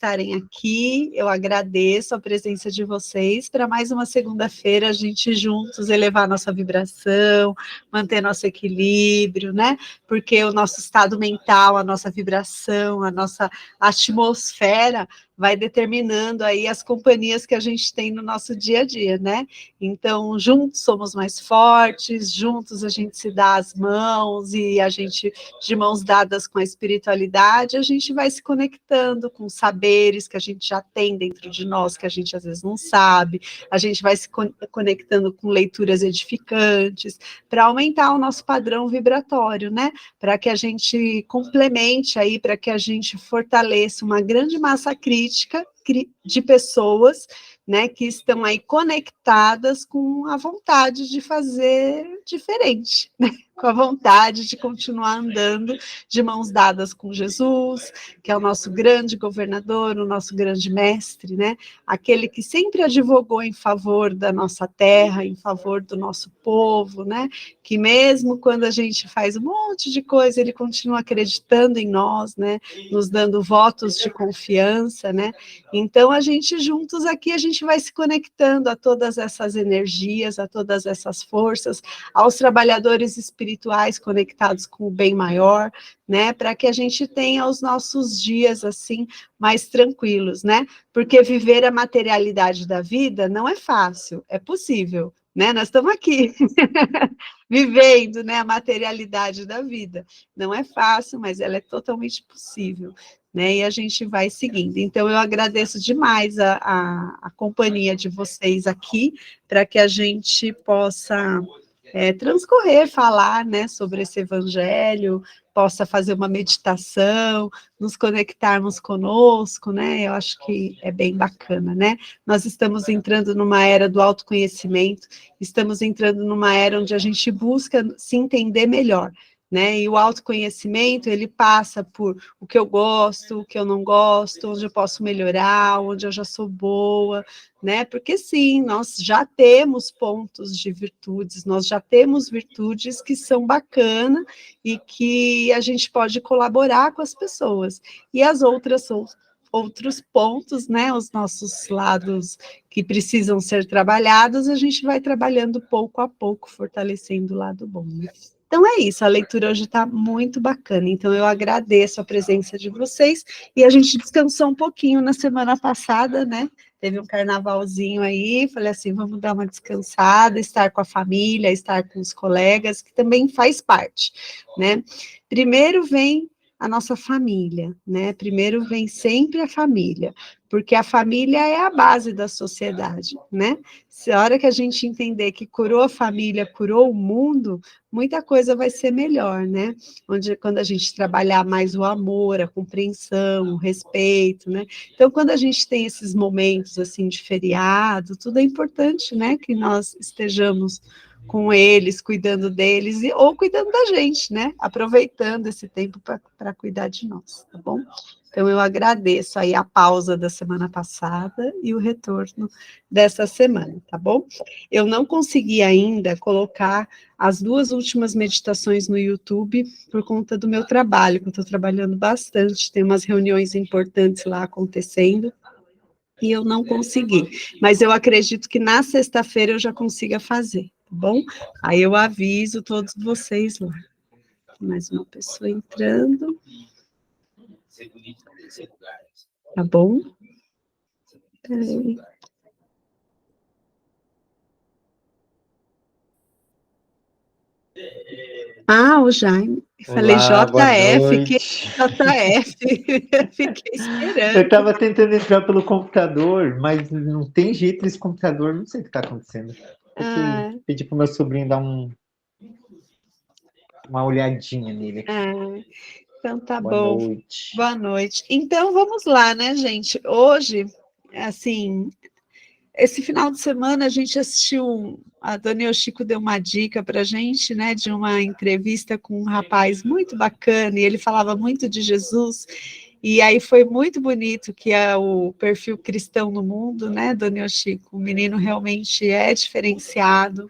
estarem aqui, eu agradeço a presença de vocês, para mais uma segunda-feira a gente juntos elevar nossa vibração, manter nosso equilíbrio, né? Porque o nosso estado mental, a nossa vibração, a nossa atmosfera vai determinando aí as companhias que a gente tem no nosso dia a dia, né? Então, juntos somos mais fortes, juntos a gente se dá as mãos e a gente, de mãos dadas com a espiritualidade, a gente vai se conectando com saberes que a gente já tem dentro de nós, que a gente às vezes não sabe, a gente vai se conectando com leituras edificantes, para aumentar o nosso padrão vibratório, né? Para que a gente complemente aí, para que a gente fortaleça uma grande massa crítica de pessoas, né, que estão aí conectadas com a vontade de fazer diferente, né, com a vontade de continuar andando de mãos dadas com Jesus, que é o nosso grande governador, o nosso grande mestre, né, aquele que sempre advogou em favor da nossa terra, em favor do nosso povo, né, que mesmo quando a gente faz um monte de coisa, ele continua acreditando em nós, né, nos dando votos de confiança, né. Então a gente juntos aqui, a gente vai se conectando a todas essas energias, a todas essas forças, aos trabalhadores espirituais conectados com o bem maior, né, para que a gente tenha os nossos dias assim mais tranquilos, né? Porque viver a materialidade da vida não é fácil, é possível, né? Nós estamos aqui vivendo, né, a materialidade da vida. Não é fácil, mas ela é totalmente possível, né? E a gente vai seguindo. Então, eu agradeço demais a companhia de vocês aqui, para que a gente possa transcorrer, falar, né, sobre esse evangelho, possa fazer uma meditação, nos conectarmos conosco, né? Eu acho que é bem bacana, né? Nós estamos entrando numa era do autoconhecimento, estamos entrando numa era onde a gente busca se entender melhor, né? E o autoconhecimento, ele passa por o que eu gosto, o que eu não gosto, onde eu posso melhorar, onde eu já sou boa, né? Porque sim, nós já temos pontos de virtudes, nós já temos virtudes que são bacanas e que a gente pode colaborar com as pessoas. E as outras são outros pontos, né? Os nossos lados que precisam ser trabalhados, a gente vai trabalhando pouco a pouco, fortalecendo o lado bom, né? Então é isso, a leitura hoje está muito bacana, então eu agradeço a presença de vocês, e a gente descansou um pouquinho na semana passada, né? Teve um carnavalzinho aí, falei assim, vamos dar uma descansada, estar com a família, estar com os colegas, que também faz parte, né? Primeiro vem a nossa família, né? Primeiro vem sempre a família, porque a família é a base da sociedade, né? Se a hora que a gente entender que curou a família, curou o mundo, muita coisa vai ser melhor, né? Quando a gente trabalhar mais o amor, a compreensão, o respeito, né? Então, quando a gente tem esses momentos, assim, de feriado, tudo é importante, né? Que nós estejamos com eles, cuidando deles, ou cuidando da gente, né? Aproveitando esse tempo para cuidar de nós, tá bom? Então, eu agradeço aí a pausa da semana passada e o retorno dessa semana, tá bom? Eu não consegui ainda colocar as 2 últimas meditações no YouTube por conta do meu trabalho, que eu estou trabalhando bastante, tem umas reuniões importantes lá acontecendo, e eu não consegui. Mas eu acredito que na sexta-feira eu já consiga fazer, tá bom? Aí eu aviso todos vocês lá. Mais uma pessoa entrando. Tá bom? Peraí. Ah, o Jaime. Falei Olá, boa JF, que noite. JF. Fiquei Eu esperando. estava tentando entrar pelo computador, mas não tem jeito nesse computador, não sei o que está acontecendo. Tem que pedir para o meu sobrinho dar uma olhadinha nele aqui. Então tá Boa bom. noite. Boa noite. Então vamos lá, né, gente? Hoje, assim, esse final de semana a gente assistiu, a Dona Yoshiko deu uma dica para a gente, né, de uma entrevista com um rapaz muito bacana, e ele falava muito de Jesus, e aí foi muito bonito que é o perfil cristão no mundo, né, Dona Yoshiko? O menino realmente é diferenciado,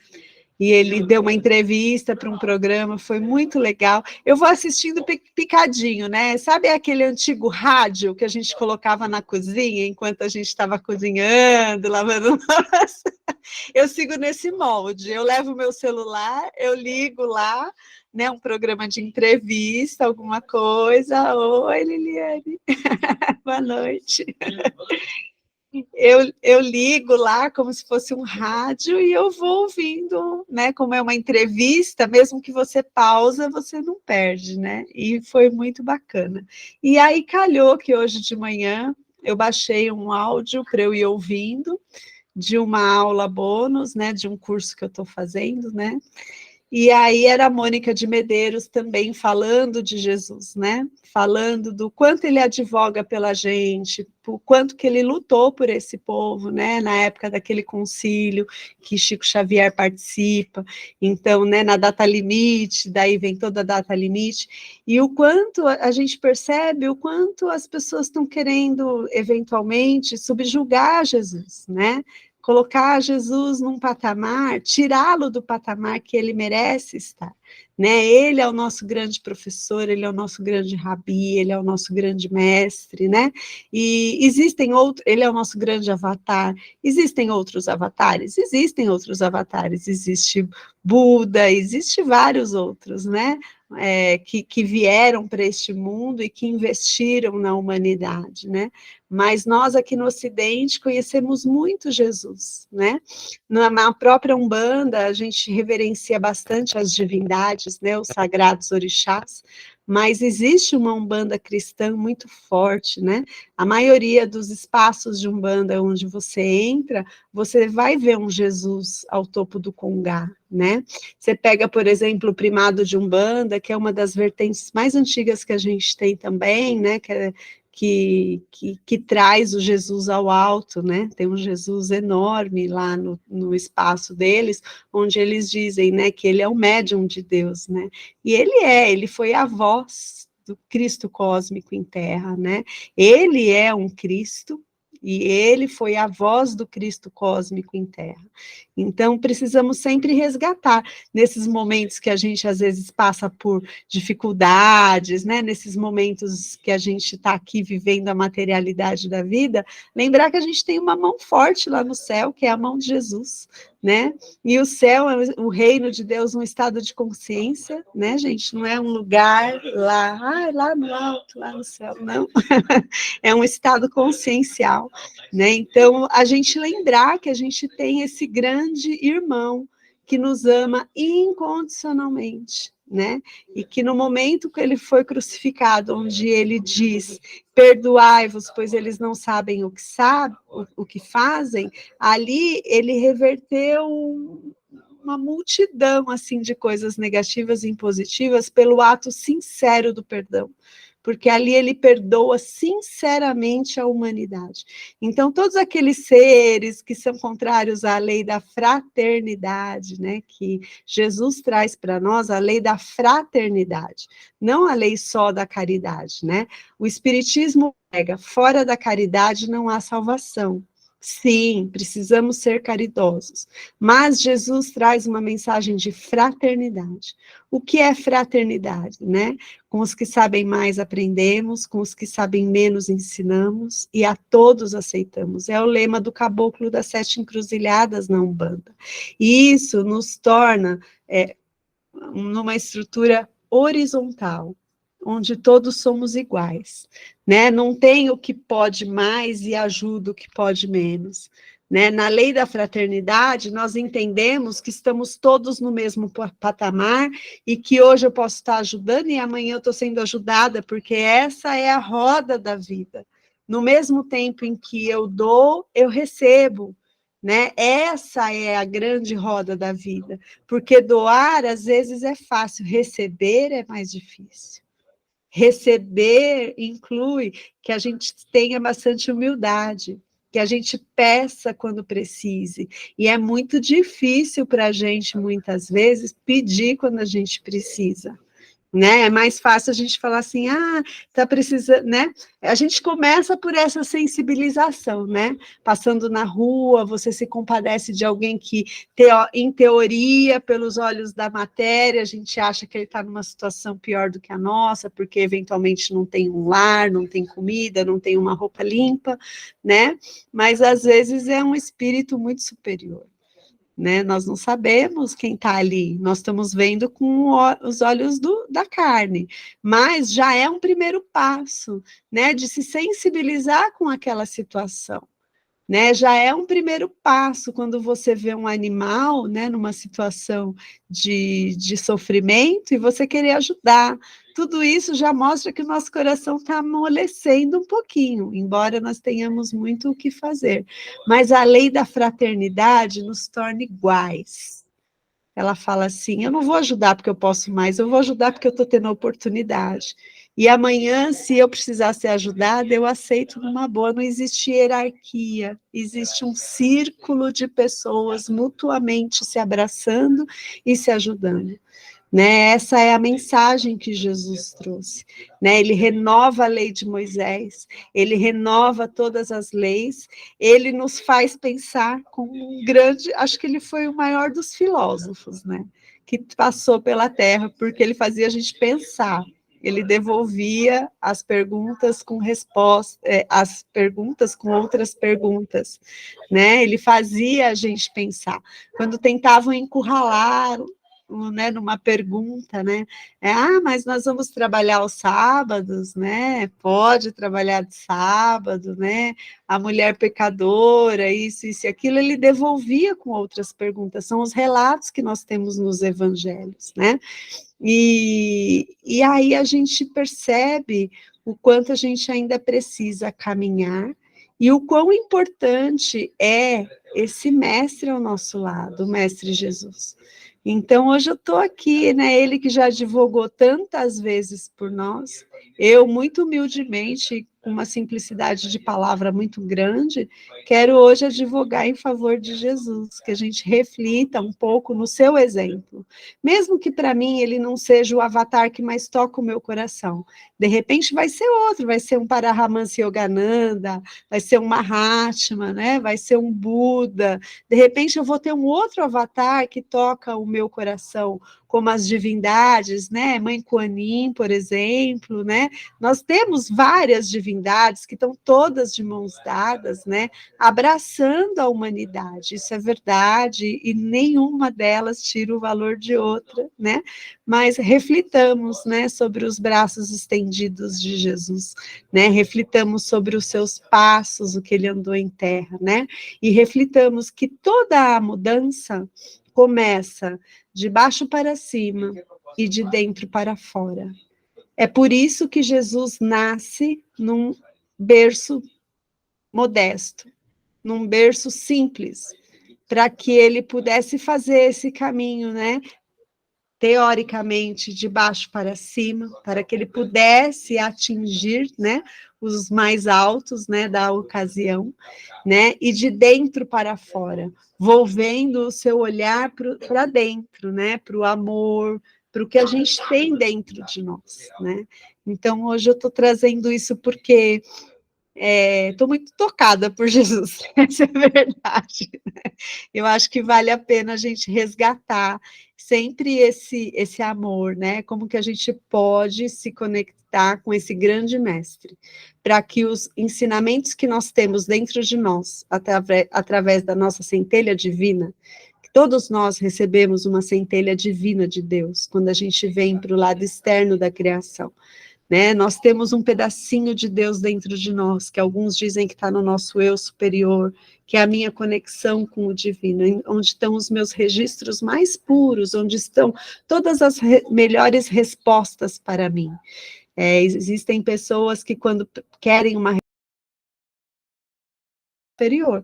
e ele deu uma entrevista para um programa, foi muito legal. Eu vou assistindo picadinho, né? Sabe aquele antigo rádio que a gente colocava na cozinha enquanto a gente estava cozinhando, lavando louça? Eu sigo nesse molde. Eu levo meu celular, eu ligo lá, né? Um programa de entrevista, alguma coisa. Oi, Liliane. Boa noite. Eu ligo lá como se fosse um rádio e eu vou ouvindo, né? Como é uma entrevista, mesmo que você pausa, você não perde, né? E foi muito bacana. E aí calhou que hoje de manhã eu baixei um áudio para eu ir ouvindo de uma aula bônus, né? De um curso que eu estou fazendo, né? E aí era a Mônica de Medeiros também falando de Jesus, né? Falando do quanto ele advoga pela gente, o quanto que ele lutou por esse povo, né? Na época daquele concílio que Chico Xavier participa. Então, né, na data limite, daí vem toda a data limite, e o quanto a gente percebe, o quanto as pessoas estão querendo, eventualmente, subjugar Jesus, né? Colocar Jesus num patamar, tirá-lo do patamar que ele merece estar, né? Ele é o nosso grande professor, ele é o nosso grande rabi, ele é o nosso grande mestre, né? E existem outros, ele é o nosso grande avatar. Existem outros avatares? Existem outros avatares. Existe Buda, existe vários outros, né? Que vieram para este mundo e que investiram na humanidade, né? Mas nós aqui no Ocidente conhecemos muito Jesus, né? Na própria Umbanda, a gente reverencia bastante as divindades, né? Os sagrados orixás, mas existe uma Umbanda cristã muito forte, né? A maioria dos espaços de Umbanda onde você entra, você vai ver um Jesus ao topo do congá, né? Você pega, por exemplo, o primado de Umbanda, que é uma das vertentes mais antigas que a gente tem também, né? Que traz o Jesus ao alto, né? Tem um Jesus enorme lá no espaço deles, onde eles dizem, né, que ele é o médium de Deus, né? E ele foi a voz do Cristo cósmico em terra, né? Ele é um Cristo, e ele foi a voz do Cristo cósmico em terra. Então, precisamos sempre resgatar, nesses momentos que a gente, às vezes, passa por dificuldades, né? Nesses momentos que a gente está aqui vivendo a materialidade da vida, lembrar que a gente tem uma mão forte lá no céu, que é a mão de Jesus, né? E o céu é o reino de Deus, um estado de consciência, né, gente? Não é um lugar lá, lá no alto, lá no céu, não. É um estado consciencial, né? Então, a gente lembrar que a gente tem esse grande irmão que nos ama incondicionalmente, né? E que no momento que ele foi crucificado, onde ele diz, perdoai-vos, pois eles não sabem o que o que fazem, ali ele reverteu uma multidão assim de coisas negativas e impositivas pelo ato sincero do perdão, porque ali ele perdoa sinceramente a humanidade. Então, todos aqueles seres que são contrários à lei da fraternidade, né, que Jesus traz para nós, a lei da fraternidade, não a lei só da caridade, né? O Espiritismo prega, fora da caridade não há salvação. Sim, precisamos ser caridosos, mas Jesus traz uma mensagem de fraternidade. O que é fraternidade, né? Com os que sabem mais aprendemos, com os que sabem menos ensinamos, e a todos aceitamos. É o lema do Caboclo das Sete Encruzilhadas na Umbanda. E isso nos torna numa estrutura horizontal, onde todos somos iguais, né? Não tem o que pode mais e ajuda o que pode menos, né? Na lei da fraternidade, nós entendemos que estamos todos no mesmo patamar e que hoje eu posso estar ajudando e amanhã eu estou sendo ajudada, porque essa é a roda da vida. No mesmo tempo em que eu dou, eu recebo, né? Essa é a grande roda da vida, porque doar às vezes é fácil, receber é mais difícil. Receber inclui que a gente tenha bastante humildade, que a gente peça quando precise, e é muito difícil para a gente, muitas vezes, pedir quando a gente precisa. né? É mais fácil a gente falar assim, tá precisando, né? A gente começa por essa sensibilização, né? Passando na rua, você se compadece de alguém que, em teoria, pelos olhos da matéria, a gente acha que ele está numa situação pior do que a nossa, porque eventualmente não tem um lar, não tem comida, não tem uma roupa limpa, né? Mas às vezes é um espírito muito superior. Né? Nós não sabemos quem está ali, nós estamos vendo com os olhos da carne, mas já é um primeiro passo, né, de se sensibilizar com aquela situação. Né, já é um primeiro passo quando você vê um animal, né, numa situação de sofrimento e você querer ajudar. Tudo isso já mostra que o nosso coração está amolecendo um pouquinho, embora nós tenhamos muito o que fazer. Mas a lei da fraternidade nos torna iguais. Ela fala assim, eu não vou ajudar porque eu posso mais, eu vou ajudar porque eu estou tendo a oportunidade. E amanhã, se eu precisar ser ajudada, eu aceito numa boa, não existe hierarquia, existe um círculo de pessoas mutuamente se abraçando e se ajudando. Né? Essa é a mensagem que Jesus trouxe. Né? Ele renova a lei de Moisés, ele renova todas as leis, ele nos faz pensar com um grande, acho que ele foi o maior dos filósofos, né? Que passou pela Terra, porque ele fazia a gente pensar. Ele devolvia as perguntas com resposta, as perguntas com outras perguntas, né? Ele fazia a gente pensar. Quando tentavam encurralar, né, numa pergunta, né? Mas nós vamos trabalhar aos sábados, né? Pode trabalhar de sábado, né? A mulher pecadora, isso e aquilo, ele devolvia com outras perguntas. São os relatos que nós temos nos evangelhos, né? E aí a gente percebe o quanto a gente ainda precisa caminhar e o quão importante é esse mestre ao nosso lado, o mestre Jesus. Então, hoje eu estou aqui, né? Ele que já advogou tantas vezes por nós, eu, muito humildemente, com uma simplicidade de palavra muito grande, quero hoje advogar em favor de Jesus, que a gente reflita um pouco no seu exemplo. Mesmo que para mim ele não seja o avatar que mais toca o meu coração. De repente vai ser outro, vai ser um Paramahansa Yogananda, vai ser um Mahatma, né? Vai ser um Buda. De repente eu vou ter um outro avatar que toca o meu coração, como as divindades, né? Mãe Kuan Yin, por exemplo, né? Nós temos várias divindades que estão todas de mãos dadas, né? Abraçando a humanidade, isso é verdade, e nenhuma delas tira o valor de outra, né? Mas reflitamos, né, sobre os braços estendidos de Jesus, né? Reflitamos sobre os seus passos, o que ele andou em terra, né? E reflitamos que toda a mudança começa de baixo para cima e de dentro para fora. É por isso que Jesus nasce num berço modesto, num berço simples, para que ele pudesse fazer esse caminho, né? Teoricamente, de baixo para cima, para que ele pudesse atingir, né, os mais altos, né, da ocasião, né, e de dentro para fora, volvendo o seu olhar para dentro, né, para o amor, para o que a gente tem dentro de nós, né. Então, hoje eu estou trazendo isso porque estou muito tocada por Jesus, essa é a verdade. Eu acho que vale a pena a gente resgatar sempre esse amor, né? Como que a gente pode se conectar com esse grande mestre, para que os ensinamentos que nós temos dentro de nós, através da nossa centelha divina, que todos nós recebemos uma centelha divina de Deus, quando a gente vem para o lado externo da criação, né? Nós temos um pedacinho de Deus dentro de nós, que alguns dizem que está no nosso eu superior, que é a minha conexão com o divino, onde estão os meus registros mais puros, onde estão todas as melhores respostas para mim. Existem pessoas que quando querem uma superior,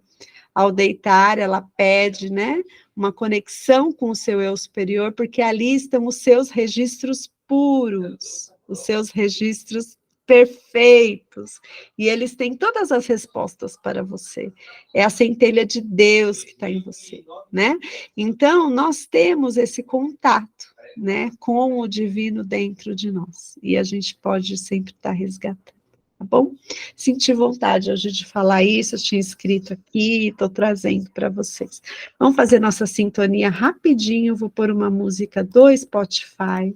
ao deitar, ela pede, né, uma conexão com o seu eu superior, porque ali estão os seus registros puros, os seus registros perfeitos, e eles têm todas as respostas para você. É a centelha de Deus que está em você, né? Então, nós temos esse contato, né, com o divino dentro de nós. E a gente pode sempre estar resgatando, tá bom? Senti vontade hoje de falar isso, eu tinha escrito aqui, estou trazendo para vocês. Vamos fazer nossa sintonia rapidinho, vou pôr uma música do Spotify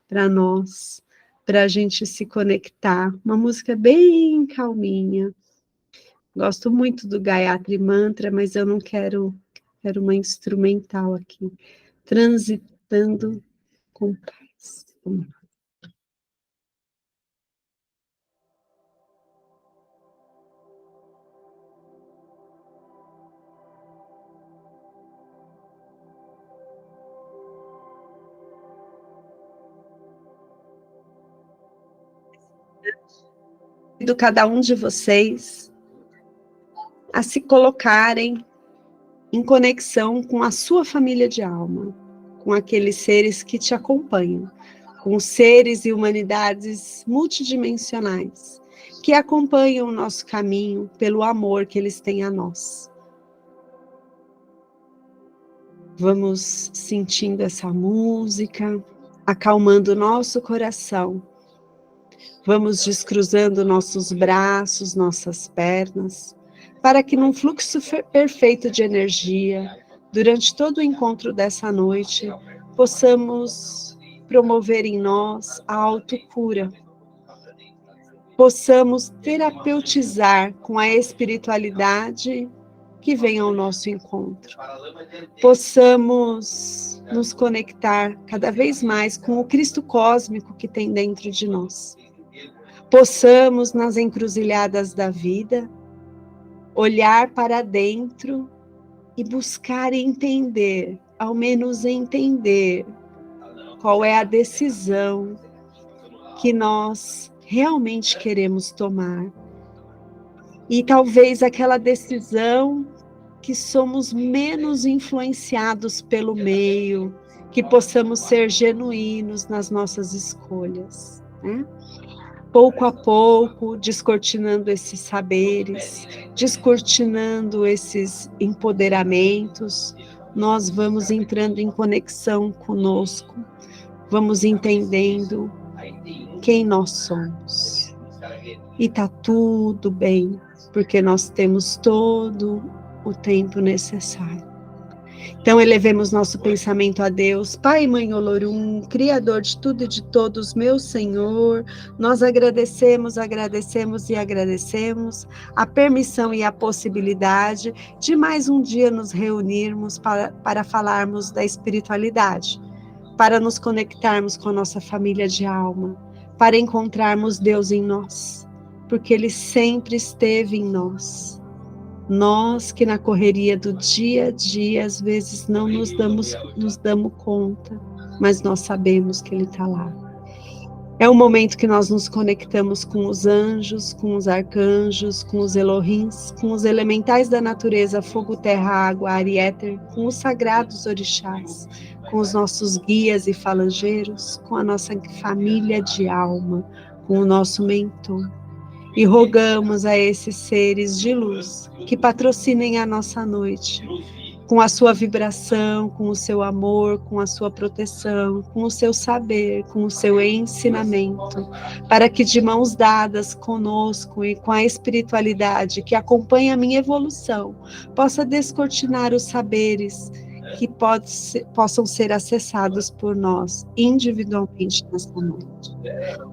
para nós, para a gente se conectar. Uma música bem calminha. Gosto muito do Gayatri Mantra, mas eu não quero uma instrumental aqui. Transitando com paz. Vamos lá. Convido cada um de vocês a se colocarem em conexão com a sua família de alma, com aqueles seres que te acompanham, com seres e humanidades multidimensionais, que acompanham o nosso caminho pelo amor que eles têm a nós. Vamos sentindo essa música, acalmando o nosso coração. Vamos descruzando nossos braços, nossas pernas, para que num fluxo perfeito de energia, durante todo o encontro dessa noite, possamos promover em nós a autocura, possamos terapeutizar com a espiritualidade que vem ao nosso encontro, possamos nos conectar cada vez mais com o Cristo cósmico que tem dentro de nós, possamos nas encruzilhadas da vida olhar para dentro e buscar entender, ao menos entender, qual é a decisão que nós realmente queremos tomar. E talvez aquela decisão que somos menos influenciados pelo meio, que possamos ser genuínos nas nossas escolhas, né? Pouco a pouco, descortinando esses saberes, descortinando esses empoderamentos, nós vamos entrando em conexão conosco, vamos entendendo quem nós somos. E tá tudo bem, porque nós temos todo o tempo necessário. Então, elevemos nosso pensamento a Deus. Pai, Mãe, Olorum, Criador de tudo e de todos, meu Senhor, nós agradecemos, agradecemos e agradecemos a permissão e a possibilidade de mais um dia nos reunirmos para falarmos da espiritualidade, para nos conectarmos com a nossa família de alma, para encontrarmos Deus em nós, porque Ele sempre esteve em nós. Nós que na correria do dia a dia, às vezes não nos damos conta, mas nós sabemos que Ele está lá. É o momento que nós nos conectamos com os anjos, com os arcanjos, com os Elohims, com os elementais da natureza, fogo, terra, água, ar e éter, com os sagrados orixás, com os nossos guias e falangeiros, com a nossa família de alma, com o nosso mentor. E rogamos a esses seres de luz que patrocinem a nossa noite, com a sua vibração, com o seu amor, com a sua proteção, com o seu saber, com o seu ensinamento, para que de mãos dadas conosco e com a espiritualidade que acompanha a minha evolução, possa descortinar os saberes que possam ser acessados por nós individualmente nesta noite.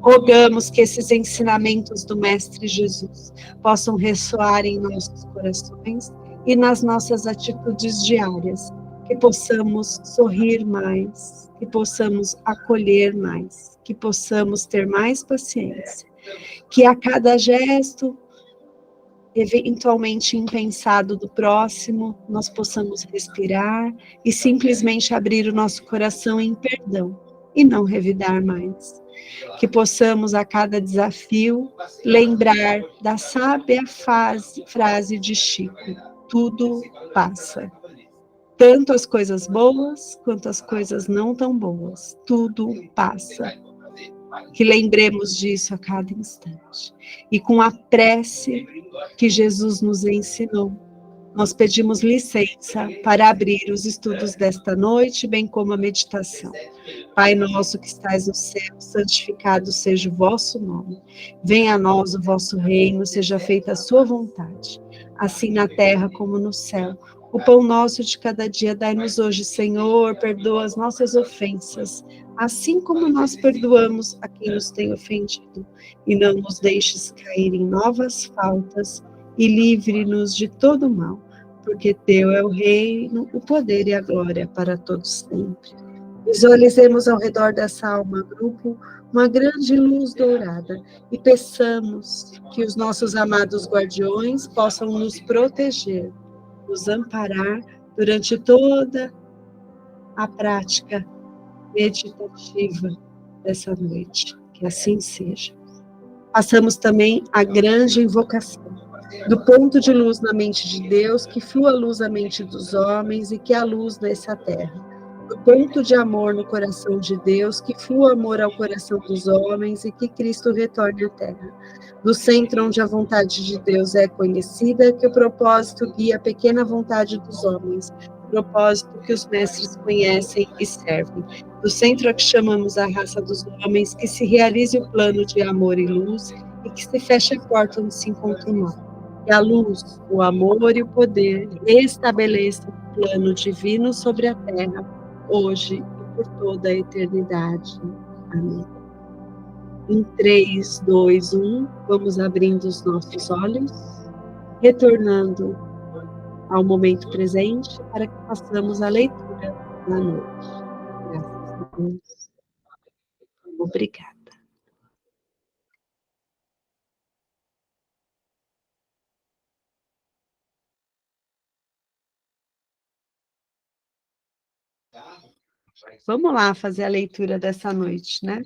Rogamos que esses ensinamentos do Mestre Jesus possam ressoar em nossos corações e nas nossas atitudes diárias, que possamos sorrir mais, que possamos acolher mais, que possamos ter mais paciência, que a cada gesto eventualmente impensado do próximo, nós possamos respirar e simplesmente abrir o nosso coração em perdão e não revidar mais. Que possamos a cada desafio lembrar da sábia frase de Chico: tudo passa. Tanto as coisas boas quanto as coisas não tão boas, tudo passa. Que lembremos disso a cada instante. E com a prece que Jesus nos ensinou, nós pedimos licença para abrir os estudos desta noite, bem como a meditação. Pai nosso que estais no céu, santificado seja o vosso nome. Venha a nós o vosso reino, seja feita a sua vontade, assim na terra como no céu. O pão nosso de cada dia dai-nos hoje, Senhor, perdoa as nossas ofensas, assim como nós perdoamos a quem nos tem ofendido. E não nos deixes cair em novas faltas, e livre-nos de todo mal, porque teu é o reino, o poder e a glória para todos sempre. Visualizemos ao redor dessa alma grupo uma grande luz dourada e peçamos que os nossos amados guardiões possam nos proteger, nos amparar durante toda a prática meditativa dessa noite. Que assim seja. Passamos também a grande invocação do ponto de luz na mente de Deus, que flua a luz na mente dos homens e que a luz nessa terra. Do ponto de amor no coração de Deus, que flua amor ao coração dos homens e que Cristo retorne à terra. Do centro onde a vontade de Deus é conhecida, que o propósito guia a pequena vontade dos homens, propósito que os mestres conhecem e servem. Do centro a que chamamos a raça dos homens, que se realize o plano de amor e luz e que se feche a porta onde se encontra o mal. Que a luz, o amor e o poder estabeleçam o plano divino sobre a terra, hoje e por toda a eternidade. Amém. Em 3, 2, 1, vamos abrindo os nossos olhos, retornando ao momento presente para que façamos a leitura da noite. Graças a Deus. Obrigada. Vamos lá fazer a leitura dessa noite, né?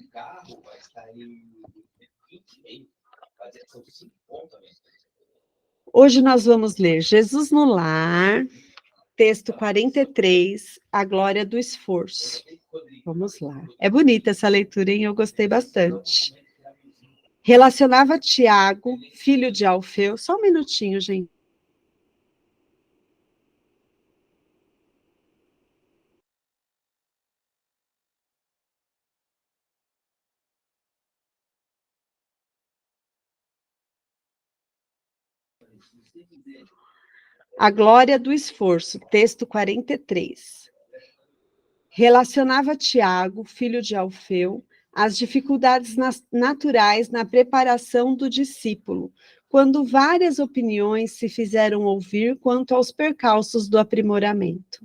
Hoje nós vamos ler Jesus no Lar, texto 43, A Glória do Esforço. Vamos lá. É bonita essa leitura, hein? Eu gostei bastante. Relacionava Tiago, filho de Alfeu. Só um minutinho, gente. A Glória do Esforço, texto 43. Relacionava Tiago, filho de Alfeu, as dificuldades naturais na preparação do discípulo, quando várias opiniões se fizeram ouvir quanto aos percalços do aprimoramento.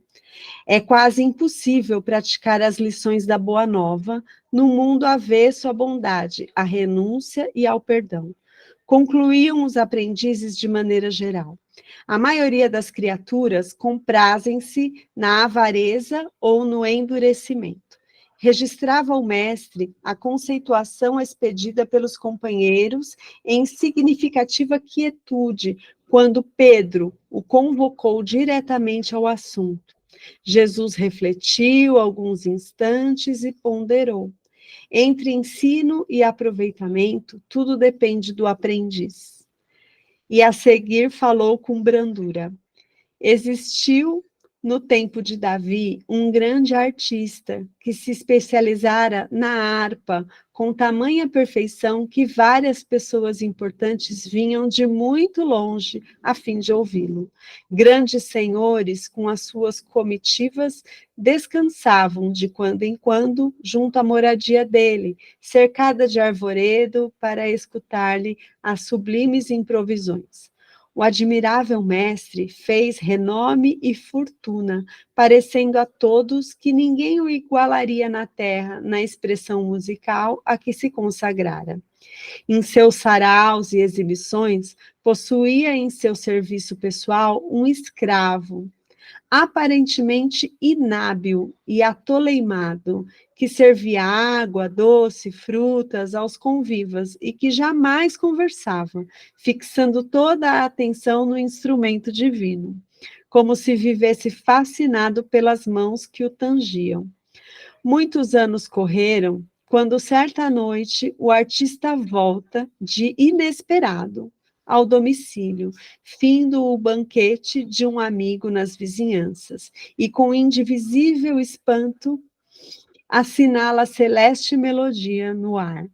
É quase impossível praticar as lições da Boa Nova no mundo avesso à bondade, à renúncia e ao perdão. Concluíam os aprendizes de maneira geral. A maioria das criaturas comprazem-se na avareza ou no endurecimento. Registrava o mestre a conceituação expedida pelos companheiros em significativa quietude, quando Pedro o convocou diretamente ao assunto. Jesus refletiu alguns instantes e ponderou. Entre ensino e aproveitamento, tudo depende do aprendiz. E a seguir falou com brandura. Existiu, no tempo de Davi, um grande artista que se especializara na harpa com tamanha perfeição que várias pessoas importantes vinham de muito longe a fim de ouvi-lo. Grandes senhores, com as suas comitivas, descansavam de quando em quando junto à moradia dele, cercada de arvoredo, para escutar-lhe as sublimes improvisões. O admirável mestre fez renome e fortuna, parecendo a todos que ninguém o igualaria na terra na expressão musical a que se consagrara. Em seus saraus e exibições, possuía em seu serviço pessoal um escravo, aparentemente inábil e atoleimado, que servia água, doce, frutas aos convivas e que jamais conversava, fixando toda a atenção no instrumento divino, como se vivesse fascinado pelas mãos que o tangiam. Muitos anos correram, quando certa noite o artista volta de inesperado, ao domicílio, findo o banquete de um amigo nas vizinhanças, e com indivisível espanto assinala a celeste melodia no ar.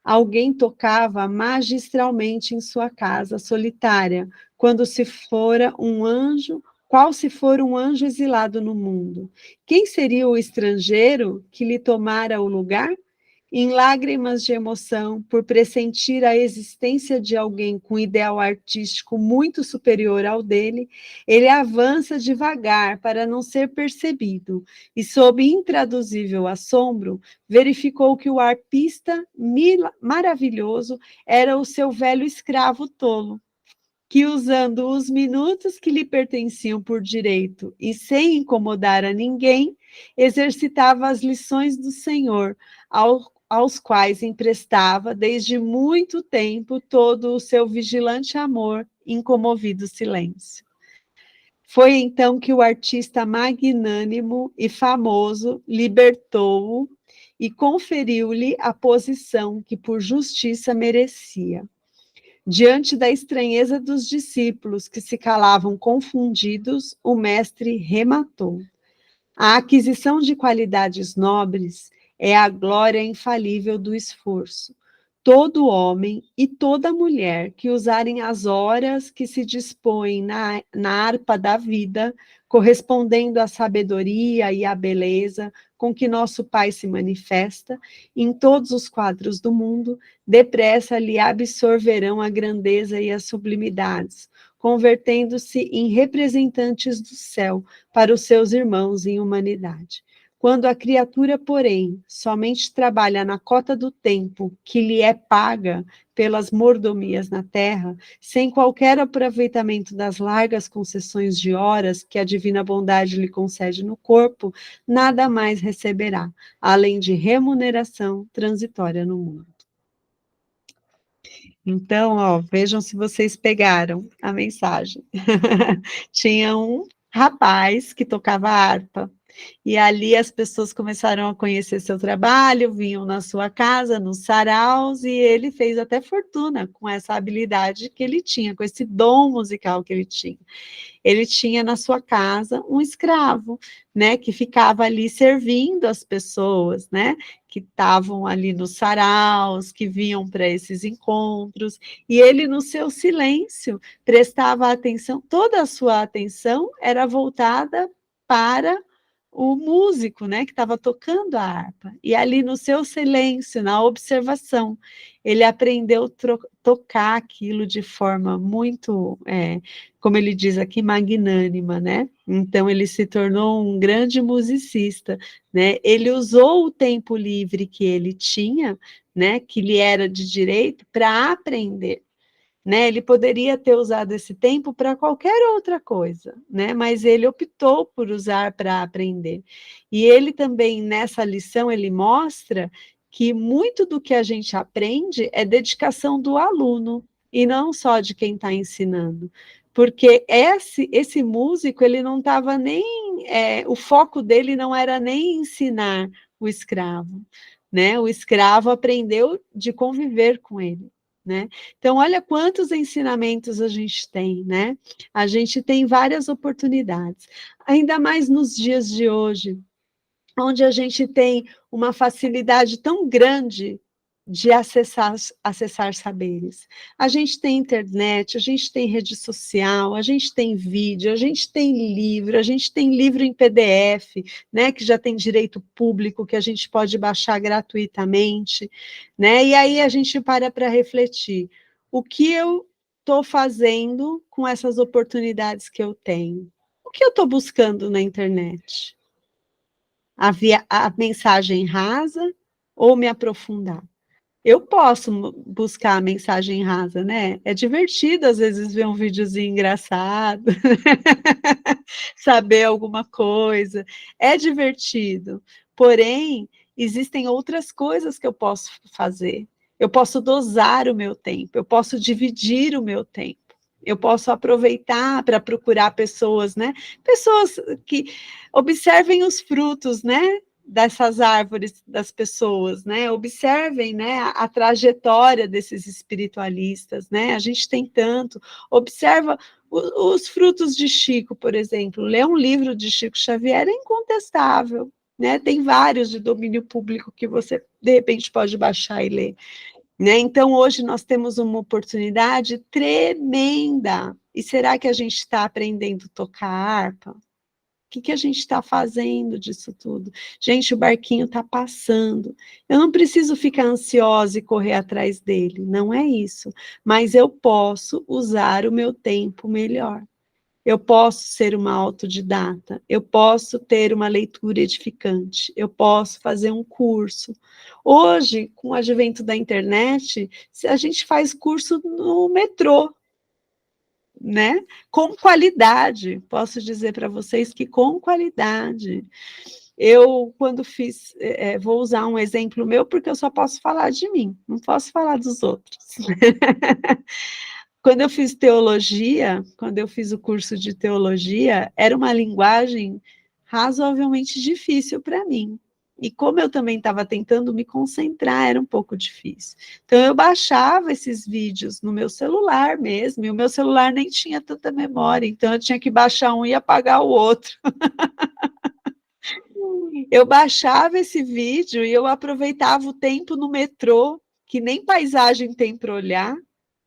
Alguém tocava magistralmente em sua casa solitária, quando se fora um anjo, qual se for um anjo exilado no mundo. Quem seria o estrangeiro que lhe tomara o lugar? Em lágrimas de emoção, por pressentir a existência de alguém com ideal artístico muito superior ao dele, ele avança devagar para não ser percebido, e sob intraduzível assombro, verificou que o arpista maravilhoso era o seu velho escravo tolo, que, usando os minutos que lhe pertenciam por direito e sem incomodar a ninguém, exercitava as lições do Senhor, aos quais emprestava, desde muito tempo, todo o seu vigilante amor, incomovido silêncio. Foi então que o artista magnânimo e famoso libertou-o e conferiu-lhe a posição que por justiça merecia. Diante da estranheza dos discípulos, que se calavam confundidos, o mestre rematou. A aquisição de qualidades nobres é a glória infalível do esforço. Todo homem e toda mulher que usarem as horas que se dispõem na harpa da vida, correspondendo à sabedoria e à beleza com que nosso Pai se manifesta, em todos os quadros do mundo, depressa lhe absorverão a grandeza e as sublimidades, convertendo-se em representantes do céu para os seus irmãos em humanidade. Quando a criatura, porém, somente trabalha na cota do tempo que lhe é paga pelas mordomias na terra, sem qualquer aproveitamento das largas concessões de horas que a divina bondade lhe concede no corpo, nada mais receberá, além de remuneração transitória no mundo. Então, ó, vejam se vocês pegaram a mensagem. Tinha um rapaz que tocava harpa, e ali as pessoas começaram a conhecer seu trabalho, vinham na sua casa, nos saraus, e ele fez até fortuna com essa habilidade que ele tinha, com esse dom musical que ele tinha. Ele tinha na sua casa um escravo, né, que ficava ali servindo as pessoas, né, que estavam ali nos saraus, que vinham para esses encontros, e ele, no seu silêncio, prestava atenção, toda a sua atenção era voltada para o músico, né, que estava tocando a harpa, e ali no seu silêncio, na observação, ele aprendeu a tocar aquilo de forma muito, como ele diz aqui, magnânima, né? Então ele se tornou um grande musicista, né? Ele usou o tempo livre que ele tinha, né, que lhe era de direito, para aprender. Né, ele poderia ter usado esse tempo para qualquer outra coisa, né? Mas ele optou por usar para aprender. E ele também, nessa lição, ele mostra que muito do que a gente aprende é dedicação do aluno, e não só de quem está ensinando. Porque esse músico, ele não estava nem... o foco dele não era nem ensinar o escravo, né? O escravo aprendeu de conviver com ele. Né? Então, olha quantos ensinamentos a gente tem, né? A gente tem várias oportunidades, ainda mais nos dias de hoje, onde a gente tem uma facilidade tão grande de acessar saberes. A gente tem internet, a gente tem rede social, a gente tem vídeo, a gente tem livro em PDF, né, que já tem direito público, que a gente pode baixar gratuitamente, né, e aí a gente para refletir, o que eu estou fazendo com essas oportunidades que eu tenho? O que eu estou buscando na internet? A mensagem rasa ou me aprofundar? Eu posso buscar a mensagem rasa, né? É divertido, às vezes, ver um videozinho engraçado, saber alguma coisa. É divertido. Porém, existem outras coisas que eu posso fazer. Eu posso dosar o meu tempo, eu posso dividir o meu tempo. Eu posso aproveitar para procurar pessoas, né? Pessoas que observem os frutos, né? dessas árvores das pessoas, né? Observem, né, a trajetória desses espiritualistas, né? A gente tem tanto. Observa os frutos de Chico, por exemplo. Ler um livro de Chico Xavier é incontestável, né? Tem vários de domínio público que você, de repente, pode baixar e ler, né? Então, hoje nós temos uma oportunidade tremenda. E será que a gente está aprendendo a tocar harpa? O que a gente está fazendo disso tudo? Gente, o barquinho está passando. Eu não preciso ficar ansiosa e correr atrás dele, não é isso. Mas eu posso usar o meu tempo melhor. Eu posso ser uma autodidata, eu posso ter uma leitura edificante, eu posso fazer um curso. Hoje, com o advento da internet, a gente faz curso no metrô, né? Com qualidade, posso dizer para vocês que com qualidade. Eu, quando fiz, vou usar um exemplo meu, porque eu só posso falar de mim, não posso falar dos outros. Quando eu fiz teologia, quando eu fiz o curso de teologia, era uma linguagem razoavelmente difícil para mim. E como eu também estava tentando me concentrar, era um pouco difícil. Então, eu baixava esses vídeos no meu celular mesmo, e o meu celular nem tinha tanta memória, então eu tinha que baixar um e apagar o outro. Eu baixava esse vídeo e eu aproveitava o tempo no metrô, que nem paisagem tem para olhar,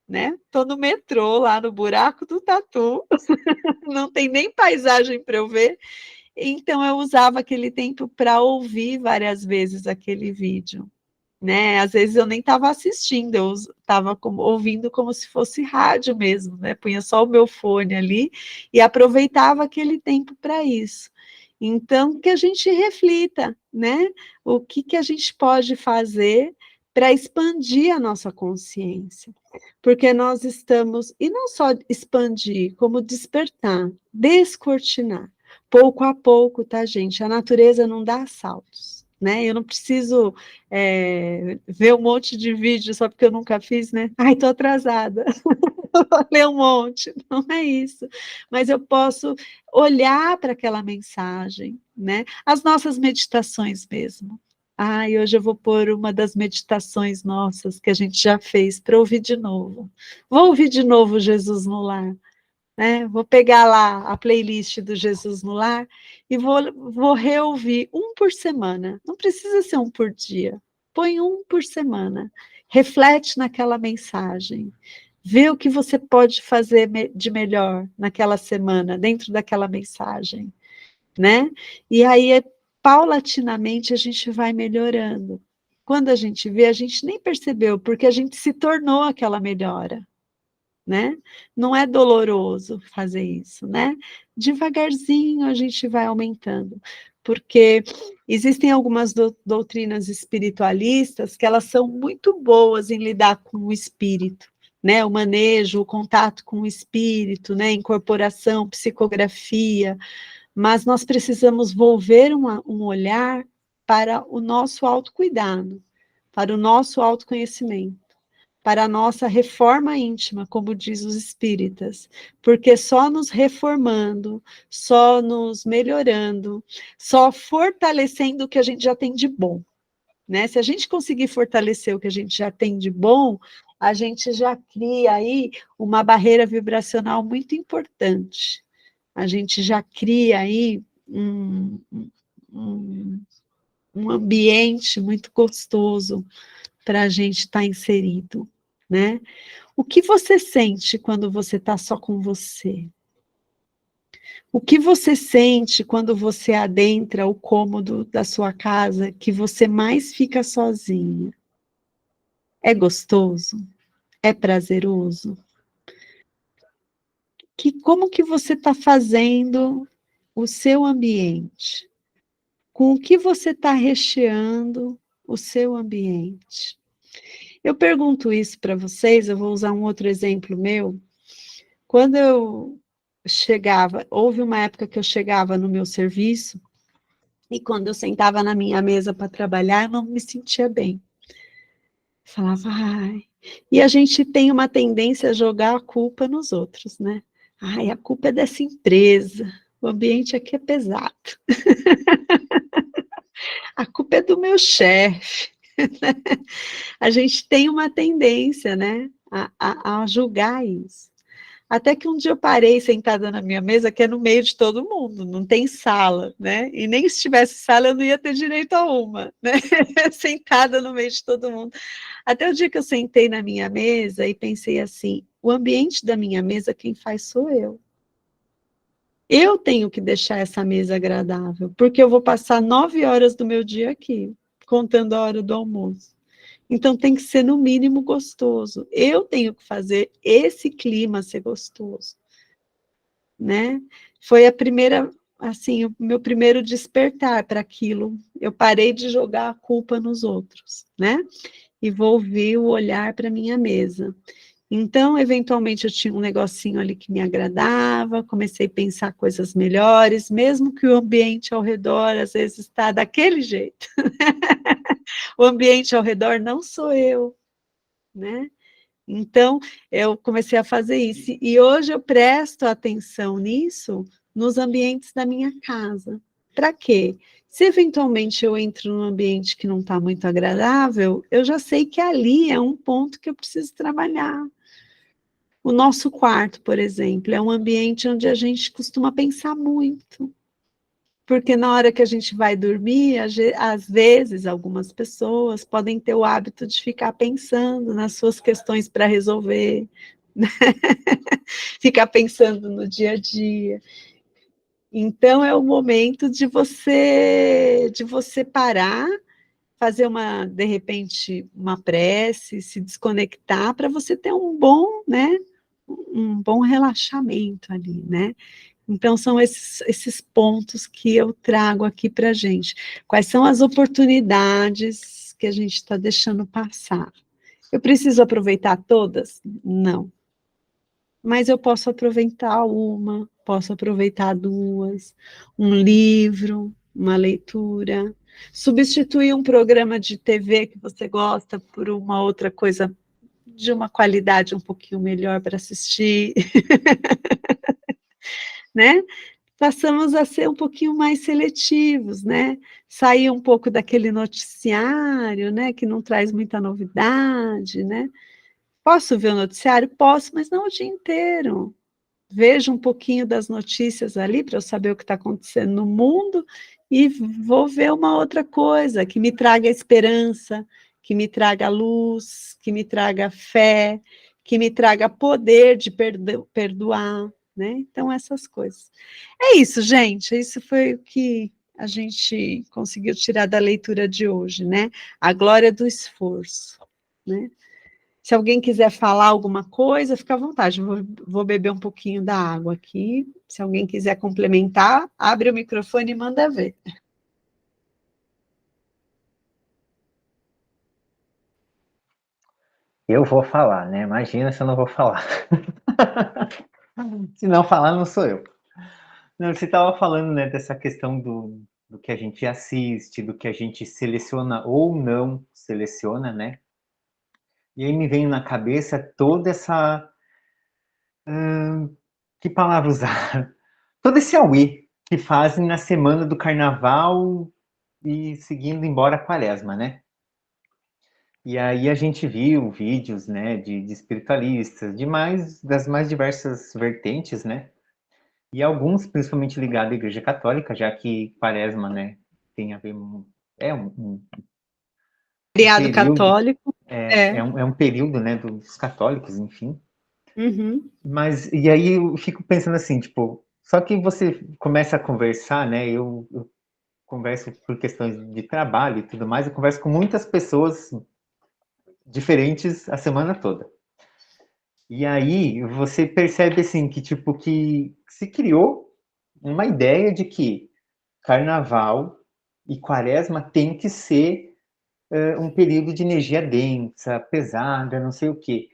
né? Estou no metrô, lá no buraco do Tatu, não tem nem paisagem para eu ver. Então, eu usava aquele tempo para ouvir várias vezes aquele vídeo, né? Às vezes eu nem estava assistindo, eu estava ouvindo como se fosse rádio mesmo, né? Punha só o meu fone ali e aproveitava aquele tempo para isso. Então, que a gente reflita, né? O que a gente pode fazer para expandir a nossa consciência. Porque nós estamos, e não só expandir, como despertar, descortinar. Pouco a pouco, tá, gente? A natureza não dá saltos, né? Eu não preciso ver um monte de vídeo só porque eu nunca fiz, né? Ai, tô atrasada. Vou ler um monte. Não é isso. Mas eu posso olhar para aquela mensagem, né? As nossas meditações mesmo. Ai, hoje eu vou pôr uma das meditações nossas que a gente já fez para ouvir de novo. Vou ouvir de novo Jesus no Lar, né? Vou pegar lá a playlist do Jesus no Lar e vou reouvir um por semana. Não precisa ser um por dia. Põe um por semana. Reflete naquela mensagem. Vê o que você pode fazer de melhor naquela semana, dentro daquela mensagem, né? E aí, paulatinamente, a gente vai melhorando. Quando a gente vê, a gente nem percebeu, porque a gente se tornou aquela melhora, né? Não é doloroso fazer isso, né? Devagarzinho a gente vai aumentando, porque existem algumas doutrinas espiritualistas que elas são muito boas em lidar com o espírito, né? O manejo, o contato com o espírito, né? Incorporação, psicografia, mas nós precisamos volver um olhar para o nosso autocuidado, para o nosso autoconhecimento, para a nossa reforma íntima, como diz os espíritas, porque só nos reformando, só nos melhorando, só fortalecendo o que a gente já tem de bom, né? Se a gente conseguir fortalecer o que a gente já tem de bom, a gente já cria aí uma barreira vibracional muito importante. A gente já cria aí um ambiente muito gostoso para a gente estar inserido, né? O que você sente quando você está só com você? O que você sente quando você adentra o cômodo da sua casa que você mais fica sozinha? É gostoso? É prazeroso? Como que você está fazendo o seu ambiente? Com o que você está recheando o seu ambiente? Eu pergunto isso para vocês, eu vou usar um outro exemplo meu. Quando eu chegava, houve uma época que eu chegava no meu serviço, e quando eu sentava na minha mesa para trabalhar, eu não me sentia bem. Falava, ai. E a gente tem uma tendência a jogar a culpa nos outros, né? Ai, a culpa é dessa empresa, o ambiente aqui é pesado. A culpa é do meu chefe. A gente tem uma tendência, né, a julgar isso. Até que um dia eu parei sentada na minha mesa, que é no meio de todo mundo, não tem sala, né? E nem se tivesse sala eu não ia ter direito a uma, né? Sentada no meio de todo mundo. Até o dia que eu sentei na minha mesa e pensei assim: o ambiente da minha mesa, quem faz sou eu. Eu tenho que deixar essa mesa agradável, porque eu vou passar 9 horas do meu dia aqui, contando a hora do almoço. Então tem que ser no mínimo gostoso. Eu tenho que fazer esse clima ser gostoso, né? Foi a primeira, assim, o meu primeiro despertar para aquilo. Eu parei de jogar a culpa nos outros, né? E volvi o olhar para minha mesa. Então, eventualmente, eu tinha um negocinho ali que me agradava, comecei a pensar coisas melhores, mesmo que o ambiente ao redor, às vezes, está daquele jeito. O ambiente ao redor não sou eu, né? Então, eu comecei a fazer isso. E hoje eu presto atenção nisso nos ambientes da minha casa. Para quê? Se eventualmente eu entro num ambiente que não está muito agradável, eu já sei que ali é um ponto que eu preciso trabalhar. O nosso quarto, por exemplo, é um ambiente onde a gente costuma pensar muito. Porque na hora que a gente vai dormir, às vezes, algumas pessoas podem ter o hábito de ficar pensando nas suas questões para resolver, né? Ficar pensando no dia a dia. Então, é o momento de você parar, fazer de repente, uma prece, se desconectar para você ter um bom relaxamento ali, né? Então, são esses pontos que eu trago aqui para a gente. Quais são as oportunidades que a gente está deixando passar? Eu preciso aproveitar todas? Não. Mas eu posso aproveitar uma, posso aproveitar duas, um livro, uma leitura, substituir um programa de TV que você gosta por uma outra coisa de uma qualidade um pouquinho melhor para assistir, né? Passamos a ser um pouquinho mais seletivos, né? Sair um pouco daquele noticiário, né? Que não traz muita novidade, né? Posso ver o noticiário? Posso, mas não o dia inteiro. Vejo um pouquinho das notícias ali para eu saber o que está acontecendo no mundo e vou ver uma outra coisa que me traga esperança, que me traga luz, que me traga fé, que me traga poder de perdoar, né? Então, essas coisas. É isso, gente. Isso foi o que a gente conseguiu tirar da leitura de hoje, né? A glória do esforço, né? Se alguém quiser falar alguma coisa, fica à vontade. Vou beber um pouquinho da água aqui. Se alguém quiser complementar, abre o microfone e manda ver. Eu vou falar, né? Imagina se eu não vou falar. Se não falar, não sou eu. Não, você estava falando, né, dessa questão do que a gente assiste, do que a gente seleciona ou não seleciona, né? E aí me vem na cabeça toda essa... que palavra usar? Todo esse auê que fazem na semana do carnaval e seguindo embora a quaresma, né? E aí a gente viu vídeos, né, de espiritualistas, das mais diversas vertentes, né? E alguns, principalmente ligados à Igreja Católica, já que quaresma, né, tem a ver... É um Feriado período, católico. É. é um período, né, dos católicos, enfim. Uhum. Mas, e aí eu fico pensando assim, tipo, só que você começa a conversar, né, eu converso por questões de trabalho e tudo mais, eu converso com muitas pessoas diferentes a semana toda. E aí você percebe assim que tipo que se criou uma ideia de que carnaval e quaresma tem que ser um período de energia densa, pesada, não sei o quê.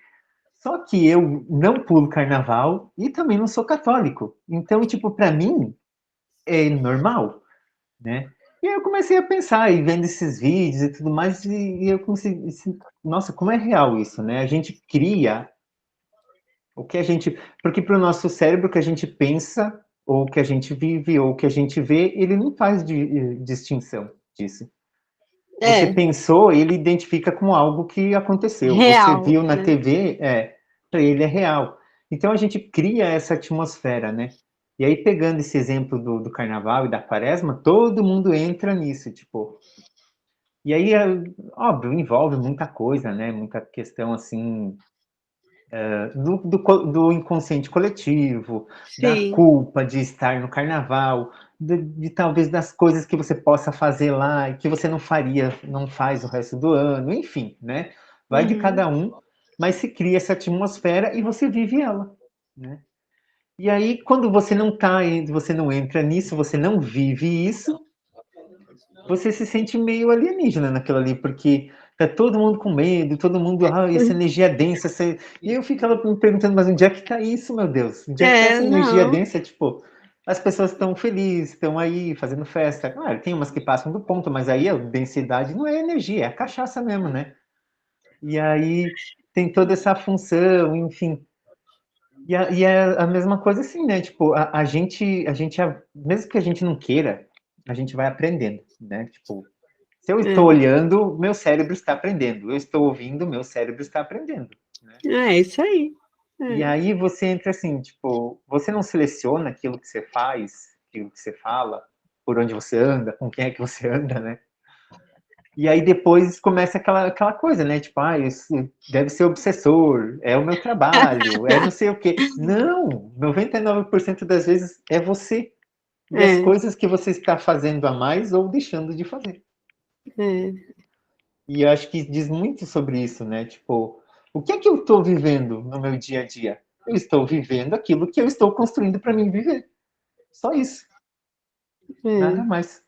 Só que eu não pulo carnaval e também não sou católico. Então, tipo, para mim é normal, né? E aí eu comecei a pensar e vendo esses vídeos e tudo mais e eu consegui, nossa, como é real isso, né? A gente cria o que a gente, porque para o nosso cérebro o que a gente pensa ou o que a gente vive ou o que a gente vê, ele não faz distinção disso. Você pensou, ele identifica como algo que aconteceu. Você Real, viu na né? TV, para ele é real. Então a gente cria essa atmosfera, né? E aí, pegando esse exemplo do carnaval e da quaresma, todo mundo entra nisso, tipo. E aí, óbvio, envolve muita coisa, né? Muita questão assim do inconsciente coletivo, da Sim. culpa de estar no carnaval, de talvez das coisas que você possa fazer lá e que você não faria, não faz o resto do ano, enfim, né? Vai de Uhum. cada um, mas se cria essa atmosfera e você vive ela, né? E aí, quando você não tá, você não entra nisso, você não vive isso, você se sente meio alienígena naquilo ali, porque tá todo mundo com medo, todo mundo, essa energia densa, e eu ficava me perguntando, mas onde é que tá isso, meu Deus? Onde é que tá essa energia Não. densa? Tipo, as pessoas estão felizes, estão aí fazendo festa. Claro, tem umas que passam do ponto, mas aí a densidade não é energia, é a cachaça mesmo, né? E aí tem toda essa função, enfim. E é a mesma coisa assim, né? Tipo, mesmo que a gente não queira, a gente vai aprendendo, né? Tipo, se eu estou É, olhando, meu cérebro está aprendendo. Eu estou ouvindo, meu cérebro está aprendendo. Né? é isso aí. E É. aí você entra assim, tipo, você não seleciona aquilo que você faz, aquilo que você fala, por onde você anda, com quem é que você anda, né? E aí depois começa aquela coisa, né? Tipo, isso deve ser obsessor, é o meu trabalho, é não sei o quê. Não! 99% das vezes é você. E as É, coisas que você está fazendo a mais ou deixando de fazer. é, E eu acho que diz muito sobre isso, né? Tipo, o que é que eu estou vivendo no meu dia a dia? Eu estou vivendo aquilo que eu estou construindo para mim viver. Só isso, nada mais.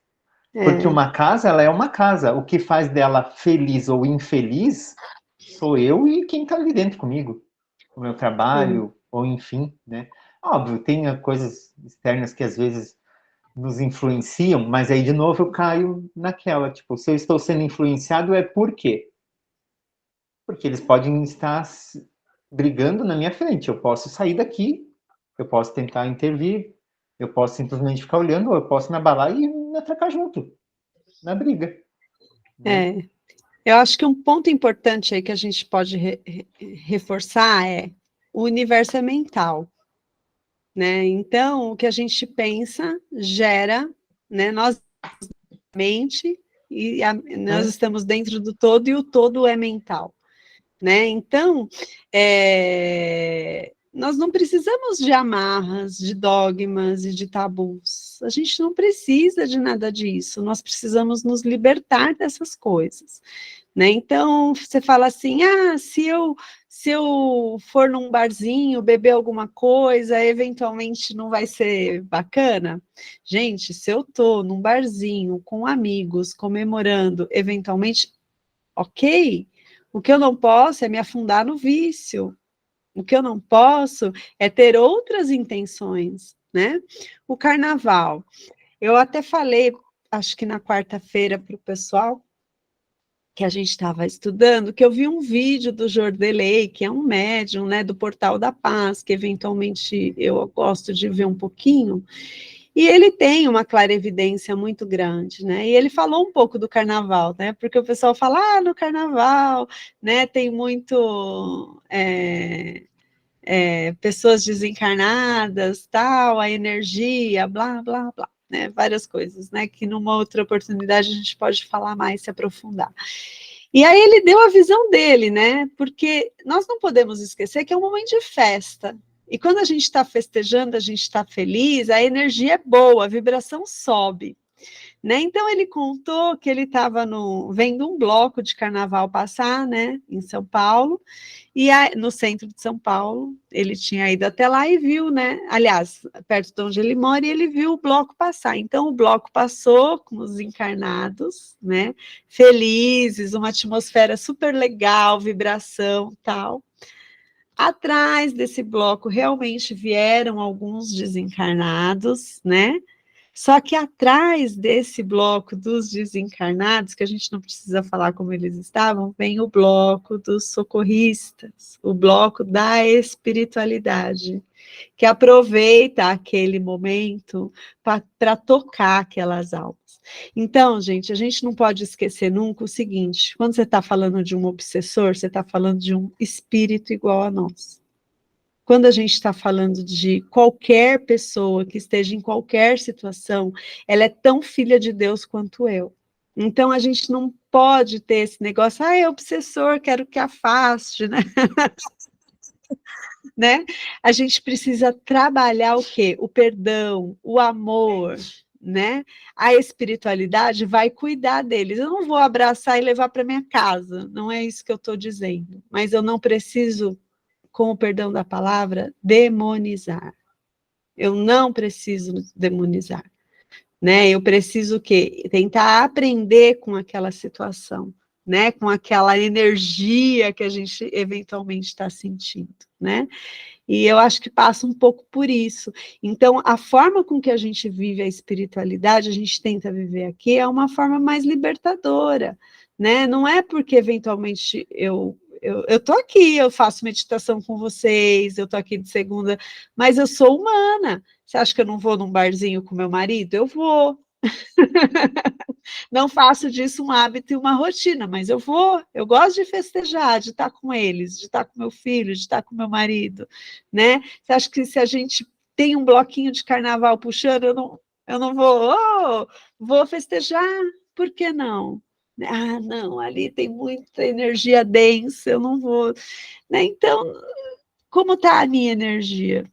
Porque é, uma casa, ela é uma casa. O que faz dela feliz ou infeliz sou eu e quem está ali dentro comigo. O meu é, trabalho, ou enfim, né? Óbvio, tem coisas externas que às vezes nos influenciam, mas aí de novo eu caio naquela, tipo, se eu estou sendo influenciado é por quê? Porque eles podem estar brigando na minha frente. Eu posso sair daqui, eu posso tentar intervir, eu posso simplesmente ficar olhando, ou eu posso me abalar e me atracar junto, na briga. Né? é. Eu acho que um ponto importante aí que a gente pode reforçar é o universo é mental, né? Então, o que a gente pensa gera, né? Nós mente e nós É, estamos dentro do todo e o todo é mental, né? Então, nós não precisamos de amarras, de dogmas e de tabus. A gente não precisa de nada disso. Nós precisamos nos libertar dessas coisas, né? Então, você fala assim, se eu for num barzinho, beber alguma coisa, eventualmente não vai ser bacana? Gente, se eu tô num barzinho com amigos, comemorando, eventualmente, ok, o que eu não posso é me afundar no vício, o que eu não posso é ter outras intenções, né? O carnaval, eu até falei, acho que na quarta-feira para o pessoal, que a gente estava estudando, que eu vi um vídeo do Jordelei, que é um médium, né, do Portal da Paz, que eventualmente eu gosto de ver um pouquinho, e ele tem uma clarevidência muito grande, né, e ele falou um pouco do carnaval, né, porque o pessoal fala, no carnaval, né, tem muito... pessoas desencarnadas, tal, a energia, blá, blá, blá, né, várias coisas, né, que numa outra oportunidade a gente pode falar mais, se aprofundar. E aí ele deu a visão dele, né? Porque nós não podemos esquecer que é um momento de festa. E quando a gente está festejando, a gente está feliz, a energia é boa, a vibração sobe. Né? Então ele contou que ele estava vendo um bloco de carnaval passar, né, em São Paulo, e no centro de São Paulo, ele tinha ido até lá e viu, né? Aliás, perto de onde ele mora, e ele viu o bloco passar. Então, o bloco passou com os encarnados, né? Felizes, uma atmosfera super legal, vibração, tal. Atrás desse bloco realmente vieram alguns desencarnados, né? Só que atrás desse bloco dos desencarnados, que a gente não precisa falar como eles estavam, vem o bloco dos socorristas, o bloco da espiritualidade, que aproveita aquele momento para tocar aquelas almas. Então, gente, a gente não pode esquecer nunca o seguinte: quando você está falando de um obsessor, você está falando de um espírito igual a nós. Quando a gente está falando de qualquer pessoa que esteja em qualquer situação, ela é tão filha de Deus quanto eu. Então, a gente não pode ter esse negócio, é obsessor, quero que afaste, né? Né? A gente precisa trabalhar o quê? O perdão, o amor, né? A espiritualidade vai cuidar deles. Eu não vou abraçar e levar para minha casa, não é isso que eu estou dizendo. Mas eu não preciso, com o perdão da palavra, demonizar. Eu não preciso demonizar, né? Eu preciso o quê? Tentar aprender com aquela situação, né? Com aquela energia que a gente eventualmente está sentindo, né? E eu acho que passa um pouco por isso. Então, a forma com que a gente vive a espiritualidade, a gente tenta viver aqui, é uma forma mais libertadora, né? Não é porque eventualmente eu estou aqui, eu faço meditação com vocês, eu estou aqui de segunda, mas eu sou humana. Você acha que eu não vou num barzinho com meu marido? Eu vou. Não faço disso um hábito e uma rotina, mas eu vou. Eu gosto de festejar, de estar com eles, de estar com meu filho, de estar com meu marido, né? Você acha que se a gente tem um bloquinho de carnaval puxando, eu não vou, vou festejar? Por que não? Ah, não, ali tem muita energia densa, eu não vou. Né? Então, como está a minha energia?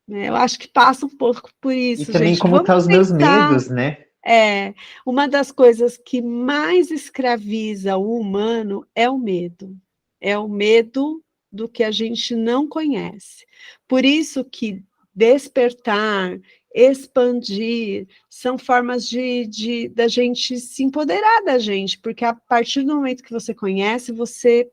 Eu acho que passa um pouco por E isso, também gente. como Vamos tá os meus pensar. medos, né? Uma das coisas que mais escraviza o humano é o medo. É o medo do que a gente não conhece. Por isso que despertar, expandir, são formas da gente se empoderar da gente, porque a partir do momento que você conhece, você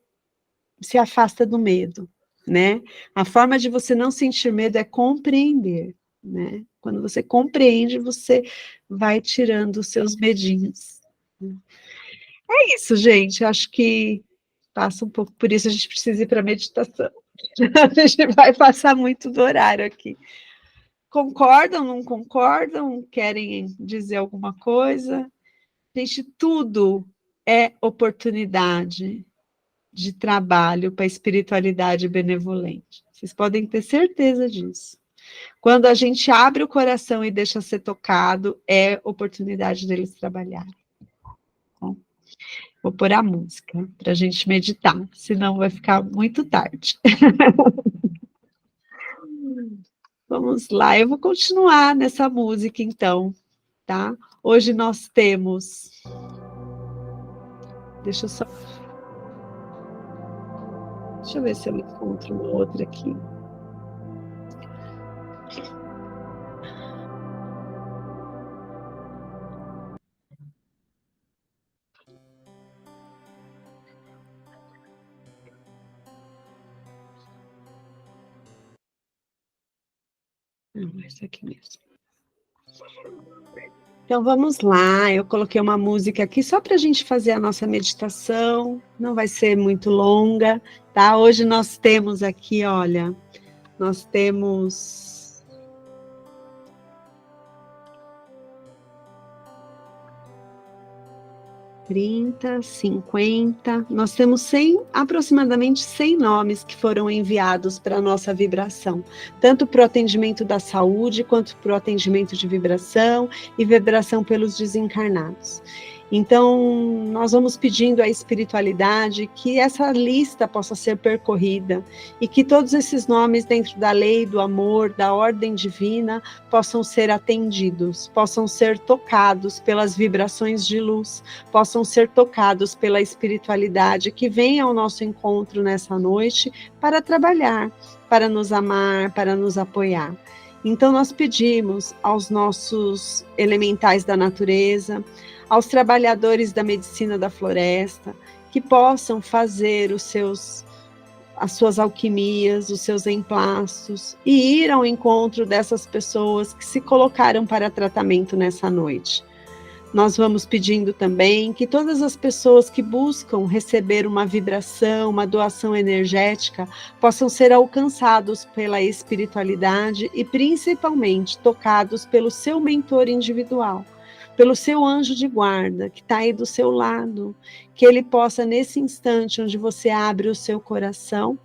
se afasta do medo, né? A forma de você não sentir medo é compreender, né? Quando você compreende, você vai tirando os seus medinhos. É isso, gente. Acho que passa um pouco por isso. A gente precisa ir para a meditação. A gente vai passar muito do horário aqui. Concordam, não concordam? Querem dizer alguma coisa? Gente, tudo é oportunidade de trabalho para a espiritualidade benevolente. Vocês podem ter certeza disso. Quando a gente abre o coração e deixa ser tocado, é oportunidade deles trabalharem. Bom, vou pôr a música para a gente meditar, senão vai ficar muito tarde. Vamos lá, eu vou continuar nessa música então, tá? Hoje nós temos. Deixa eu só. Deixa eu ver se eu encontro uma outra aqui. Não, essa aqui mesmo. Então vamos lá, eu coloquei uma música aqui só para a gente fazer a nossa meditação, não vai ser muito longa, tá? Hoje nós temos aqui, olha, nós temos 30, 50, nós temos 100, aproximadamente 100 nomes que foram enviados para a nossa vibração, tanto para o atendimento da saúde, quanto para o atendimento de vibração e vibração pelos desencarnados. Então, nós vamos pedindo à espiritualidade que essa lista possa ser percorrida e que todos esses nomes dentro da lei, do amor, da ordem divina, possam ser atendidos, possam ser tocados pelas vibrações de luz, possam ser tocados pela espiritualidade que vem ao nosso encontro nessa noite para trabalhar, para nos amar, para nos apoiar. Então, nós pedimos aos nossos elementais da natureza, aos trabalhadores da medicina da floresta, que possam fazer as suas alquimias, os seus emplastos e ir ao encontro dessas pessoas que se colocaram para tratamento nessa noite. Nós vamos pedindo também que todas as pessoas que buscam receber uma vibração, uma doação energética, possam ser alcançados pela espiritualidade e principalmente tocados pelo seu mentor individual, pelo seu anjo de guarda que está aí do seu lado, que ele possa nesse instante onde você abre o seu coração,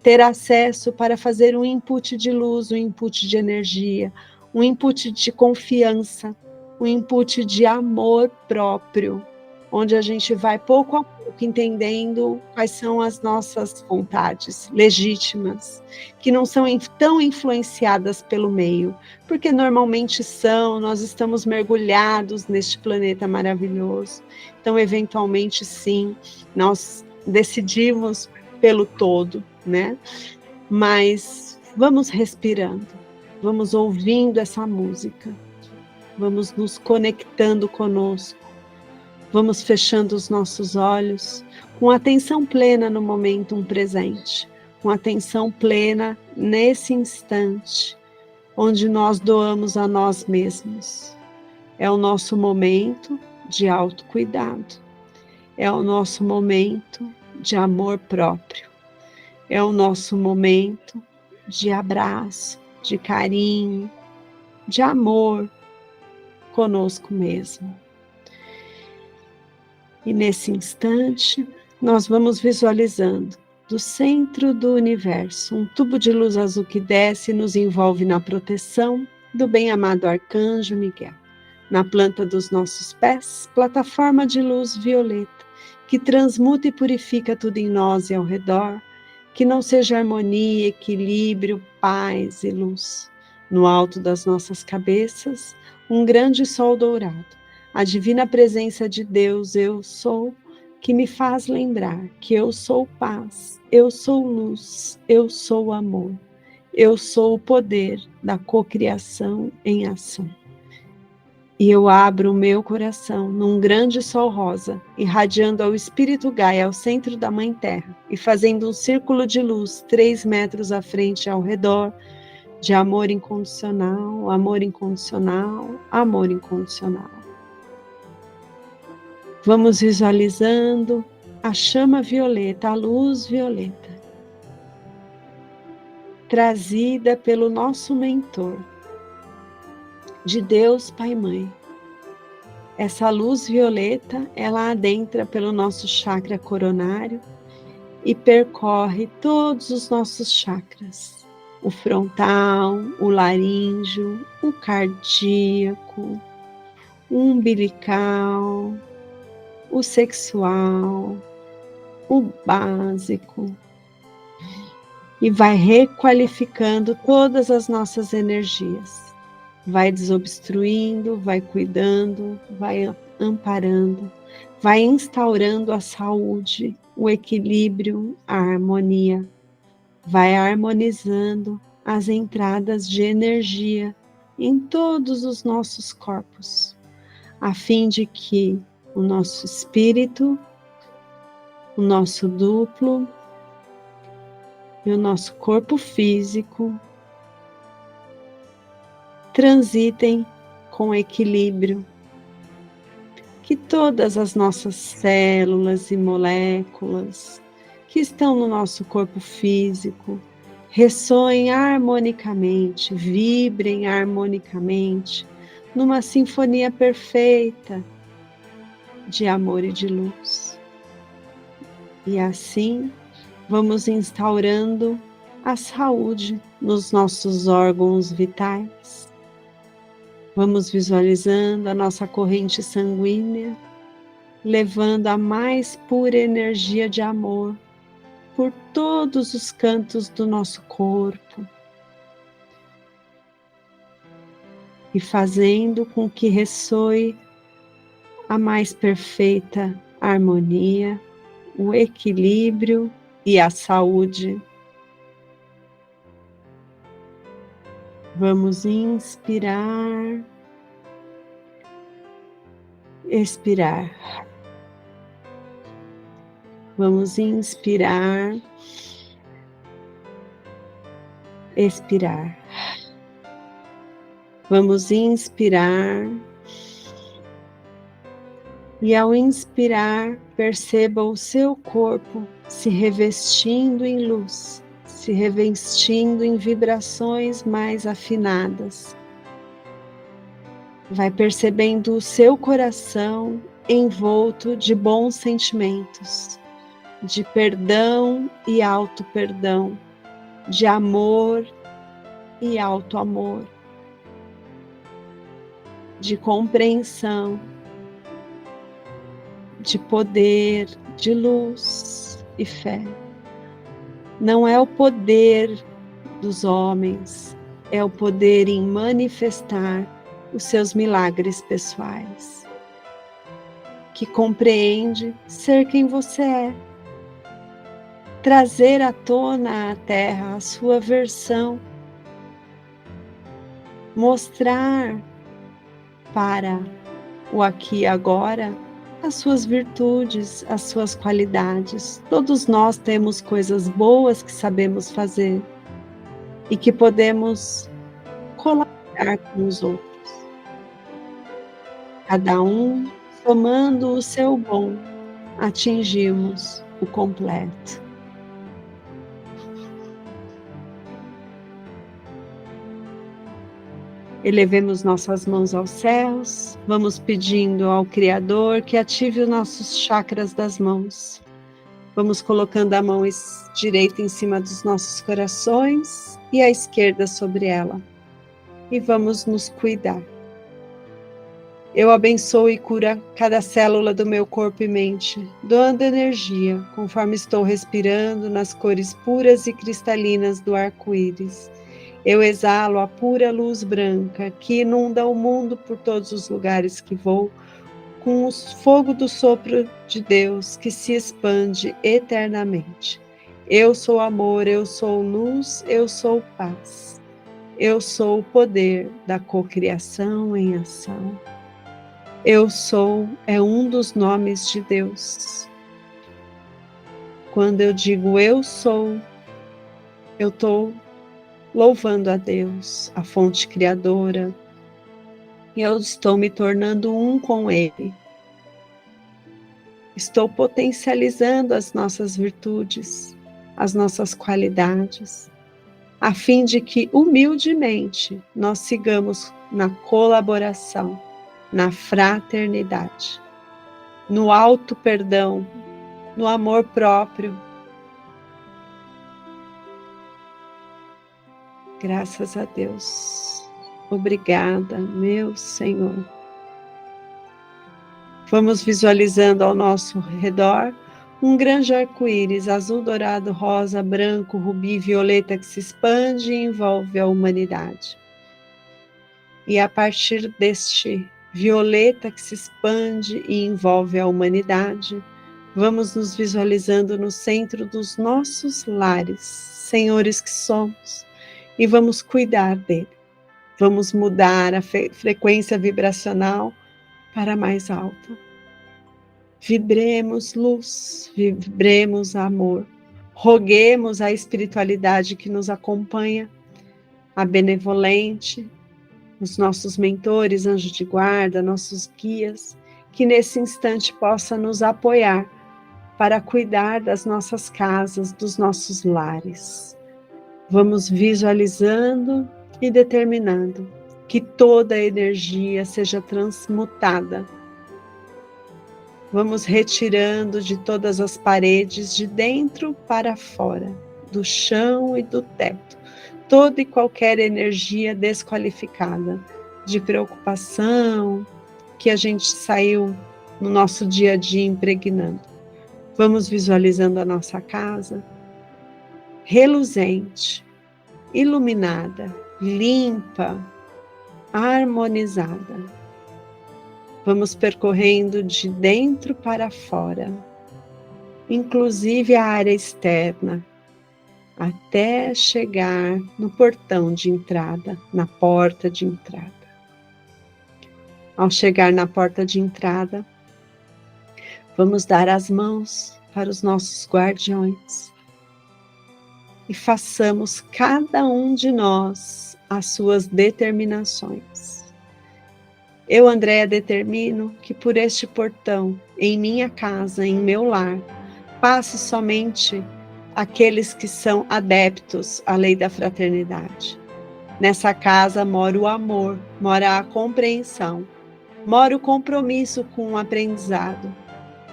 ter acesso para fazer um input de luz, um input de energia, um input de confiança, um input de amor próprio, onde a gente vai pouco a pouco entendendo quais são as nossas vontades legítimas, que não são tão influenciadas pelo meio, porque normalmente são, nós estamos mergulhados neste planeta maravilhoso. Então, eventualmente, sim, nós decidimos pelo todo, né? Mas vamos respirando, vamos ouvindo essa música. Vamos nos conectando conosco, vamos fechando os nossos olhos, com atenção plena no momento presente, com atenção plena nesse instante, onde nós doamos a nós mesmos. É o nosso momento de autocuidado, é o nosso momento de amor próprio, é o nosso momento de abraço, de carinho, de amor conosco mesmo. E nesse instante, nós vamos visualizando do centro do universo um tubo de luz azul que desce e nos envolve na proteção do bem-amado Arcanjo Miguel. Na planta dos nossos pés, plataforma de luz violeta, que transmuta e purifica tudo em nós e ao redor, que não seja harmonia, equilíbrio, paz e luz. No alto das nossas cabeças, um grande sol dourado, a divina presença de Deus, eu sou, que me faz lembrar que eu sou paz, eu sou luz, eu sou amor, eu sou o poder da cocriação em ação. E eu abro o meu coração num grande sol rosa, irradiando ao Espírito Gaia ao centro da Mãe Terra e fazendo um círculo de luz 3 metros à frente e ao redor, de amor incondicional, amor incondicional, amor incondicional. Vamos visualizando a chama violeta, a luz violeta, trazida pelo nosso mentor, de Deus Pai e Mãe. Essa luz violeta, ela adentra pelo nosso chakra coronário e percorre todos os nossos chakras. O frontal, o laríngeo, o cardíaco, o umbilical, o sexual, o básico. E vai requalificando todas as nossas energias. Vai desobstruindo, vai cuidando, vai amparando, vai instaurando a saúde, o equilíbrio, a harmonia. Vai harmonizando as entradas de energia em todos os nossos corpos, a fim de que o nosso espírito, o nosso duplo e o nosso corpo físico transitem com equilíbrio, que todas as nossas células e moléculas que estão no nosso corpo físico ressoem harmonicamente, vibrem harmonicamente, numa sinfonia perfeita de amor e de luz. E assim vamos instaurando a saúde nos nossos órgãos vitais. Vamos visualizando a nossa corrente sanguínea, levando a mais pura energia de amor por todos os cantos do nosso corpo e fazendo com que ressoe a mais perfeita harmonia, o equilíbrio e a saúde. Vamos inspirar, expirar. Vamos inspirar expirar. Vamos inspirar. E ao inspirar, perceba o seu corpo se revestindo em luz, se revestindo em vibrações mais afinadas. Vai percebendo o seu coração envolto de bons sentimentos, de perdão e auto-perdão, de amor e auto-amor, de compreensão, de poder, de luz e fé. Não é o poder dos homens, é o poder em manifestar os seus milagres pessoais, que compreende ser quem você é, trazer à tona à Terra a sua versão, mostrar para o aqui e agora as suas virtudes, as suas qualidades. Todos nós temos coisas boas que sabemos fazer e que podemos colaborar com os outros. Cada um, somando o seu bom, atingimos o completo. Elevemos nossas mãos aos céus, vamos pedindo ao Criador que ative os nossos chakras das mãos. Vamos colocando a mão direita em cima dos nossos corações e a esquerda sobre ela. E vamos nos cuidar. Eu abençoo e curo cada célula do meu corpo e mente, doando energia, conforme estou respirando nas cores puras e cristalinas do arco-íris. Eu exalo a pura luz branca que inunda o mundo por todos os lugares que vou, com o fogo do sopro de Deus que se expande eternamente. Eu sou amor, eu sou luz, eu sou paz. Eu sou o poder da cocriação em ação. Eu sou é um dos nomes de Deus. Quando eu digo eu sou, eu estou louvando a Deus, a fonte criadora, e eu estou me tornando um com Ele. Estou potencializando as nossas virtudes, as nossas qualidades, a fim de que, humildemente, nós sigamos na colaboração, na fraternidade, no auto-perdão, no amor próprio. Graças a Deus. Obrigada, meu Senhor. Vamos visualizando ao nosso redor um grande arco-íris, azul, dourado, rosa, branco, rubi, violeta, que se expande e envolve a humanidade. E a partir deste violeta que se expande e envolve a humanidade, vamos nos visualizando no centro dos nossos lares, senhores que somos, e vamos cuidar dele. Vamos mudar a frequência vibracional para mais alta. Vibremos luz, vibremos amor. Roguemos a espiritualidade que nos acompanha, a benevolente, os nossos mentores, anjos de guarda, nossos guias, que nesse instante possa nos apoiar para cuidar das nossas casas, dos nossos lares. Vamos visualizando e determinando que toda a energia seja transmutada. Vamos retirando de todas as paredes, de dentro para fora, do chão e do teto, toda e qualquer energia desqualificada, de preocupação, que a gente saiu no nosso dia a dia impregnando. Vamos visualizando a nossa casa, reluzente, iluminada, limpa, harmonizada. Vamos percorrendo de dentro para fora, inclusive a área externa, até chegar no portão de entrada, na porta de entrada. Ao chegar na porta de entrada, vamos dar as mãos para os nossos guardiões. e façamos cada um de nós as suas determinações. Eu, Andréia, determino que por este portão, em minha casa, em meu lar, passe somente aqueles que são adeptos à lei da fraternidade. Nessa casa mora o amor, mora a compreensão, mora o compromisso com o aprendizado,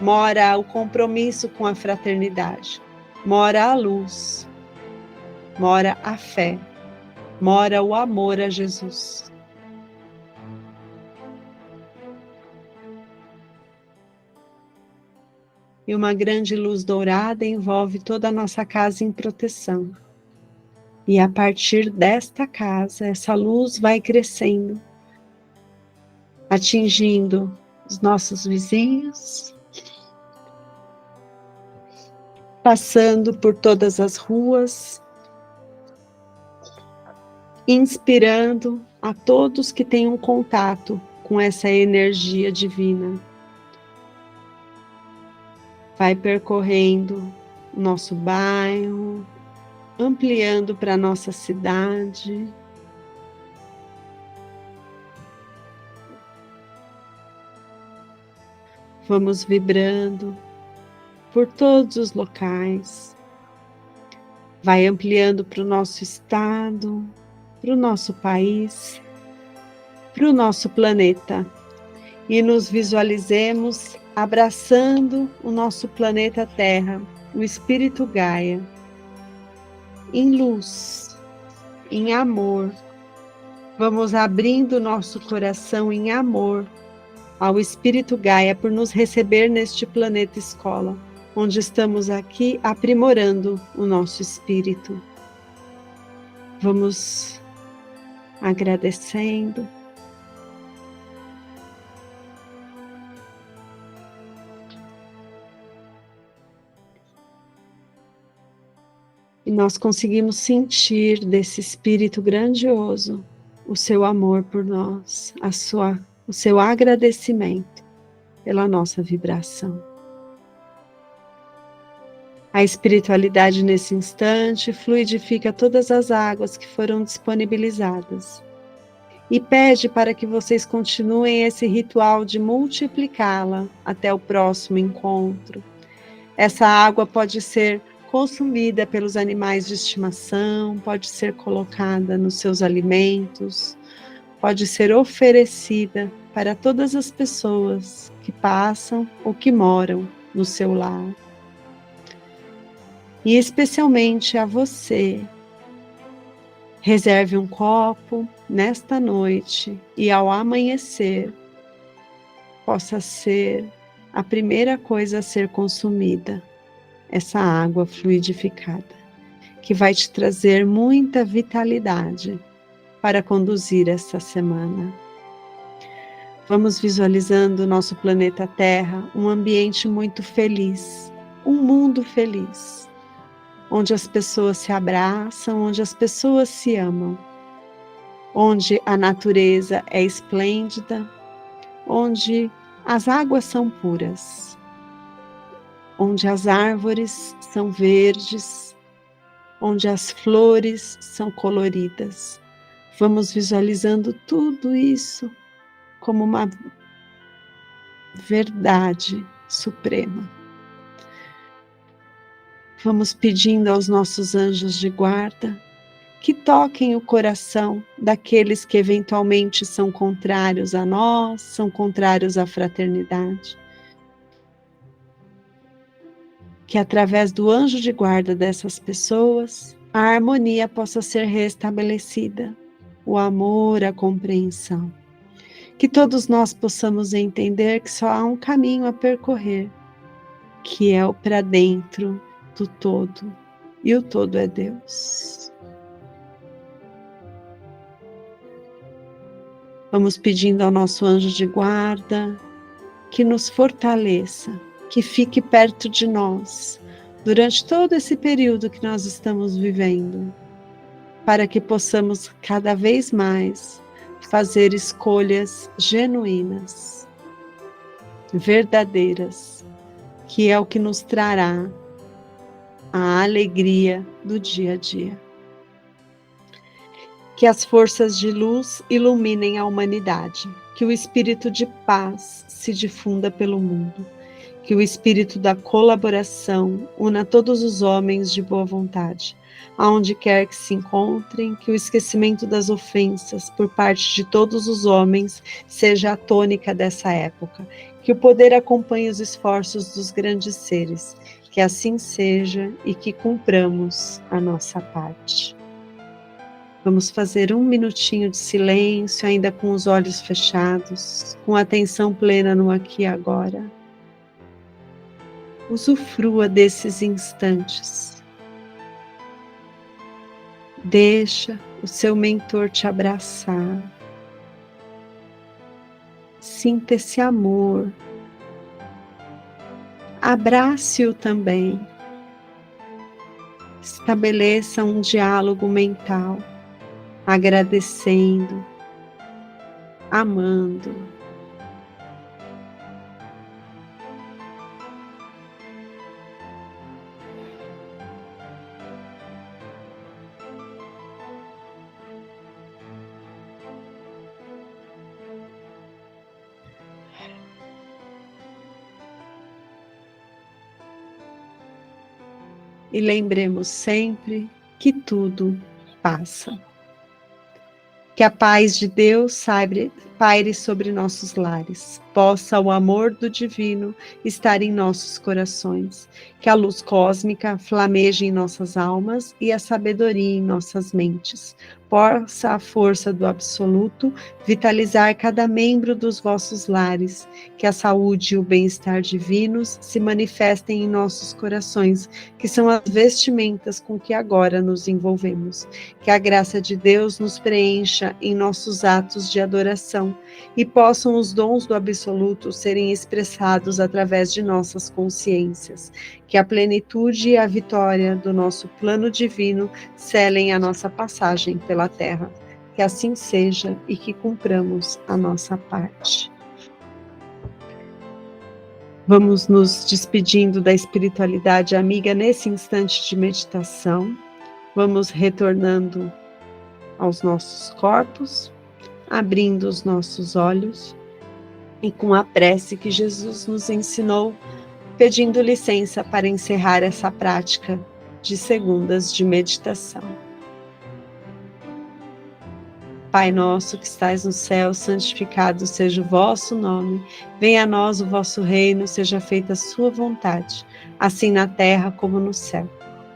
mora o compromisso com a fraternidade, mora a luz, mora a fé, mora o amor a Jesus. E uma grande luz dourada envolve toda a nossa casa em proteção. E a partir desta casa, essa luz vai crescendo, atingindo os nossos vizinhos, passando por todas as ruas, inspirando a todos que tenham contato com essa energia divina. Vai percorrendo o nosso bairro, ampliando para a nossa cidade. Vamos vibrando por todos os locais. Vai ampliando para o nosso estado, para o nosso país, para o nosso planeta. E nos visualizemos abraçando o nosso planeta Terra, o Espírito Gaia, em luz, em amor. Vamos abrindo nosso coração em amor ao Espírito Gaia por nos receber neste planeta escola, onde estamos aqui aprimorando o nosso espírito. Vamos agradecendo. E nós conseguimos sentir desse Espírito grandioso o seu amor por nós, o seu agradecimento pela nossa vibração. A espiritualidade nesse instante fluidifica todas as águas que foram disponibilizadas e pede para que vocês continuem esse ritual de multiplicá-la até o próximo encontro. Essa água pode ser consumida pelos animais de estimação, pode ser colocada nos seus alimentos, pode ser oferecida para todas as pessoas que passam ou que moram no seu lar. E especialmente a você. Reserve um copo nesta noite e ao amanhecer possa ser a primeira coisa a ser consumida, essa água fluidificada, que vai te trazer muita vitalidade para conduzir essa semana. Vamos visualizando o nosso planeta Terra, um ambiente muito feliz, um mundo feliz, onde as pessoas se abraçam, onde as pessoas se amam, onde a natureza é esplêndida, onde as águas são puras, onde as árvores são verdes, onde as flores são coloridas. Vamos visualizando tudo isso como uma verdade suprema. Vamos pedindo aos nossos anjos de guarda que toquem o coração daqueles que eventualmente são contrários a nós, são contrários à fraternidade. Que através do anjo de guarda dessas pessoas, a harmonia possa ser restabelecida, o amor, a compreensão. Que todos nós possamos entender que só há um caminho a percorrer, que é o para dentro do todo, e o todo é Deus. Vamos pedindo ao nosso anjo de guarda que nos fortaleça, que fique perto de nós durante todo esse período que nós estamos vivendo, para que possamos cada vez mais fazer escolhas genuínas, verdadeiras, que é o que nos trará a alegria do dia a dia. Que as forças de luz iluminem a humanidade, que o espírito de paz se difunda pelo mundo, que o espírito da colaboração una todos os homens de boa vontade, aonde quer que se encontrem, que o esquecimento das ofensas por parte de todos os homens seja a tônica dessa época, que o poder acompanhe os esforços dos grandes seres, que assim seja e que cumpramos a nossa parte. Vamos fazer um minutinho de silêncio, ainda com os olhos fechados, com atenção plena no aqui e agora. Usufrua desses instantes. Deixa o seu mentor te abraçar. Sinta esse amor. Abrace-o também. Estabeleça um diálogo mental, agradecendo, amando. E lembremos sempre que tudo passa. Que a paz de Deus paire sobre nossos lares. Possa o amor do divino estar em nossos corações. Que a luz cósmica flameje em nossas almas e a sabedoria em nossas mentes. Possa a força do absoluto vitalizar cada membro dos vossos lares. Que a saúde e o bem-estar divinos se manifestem em nossos corações, que são as vestimentas com que agora nos envolvemos. Que a graça de Deus nos preencha em nossos atos de adoração e possam os dons do absoluto serem expressados através de nossas consciências. Que a plenitude e a vitória do nosso plano divino selem a nossa passagem pela terra. Que assim seja e que cumpramos a nossa parte. Vamos nos despedindo da espiritualidade amiga nesse instante de meditação. Vamos retornando aos nossos corpos, abrindo os nossos olhos e com a prece que Jesus nos ensinou, pedindo licença para encerrar essa prática de segundas de meditação. Pai nosso que estais no céu, santificado seja o vosso nome. Venha a nós o vosso reino, seja feita a sua vontade, assim na terra como no céu.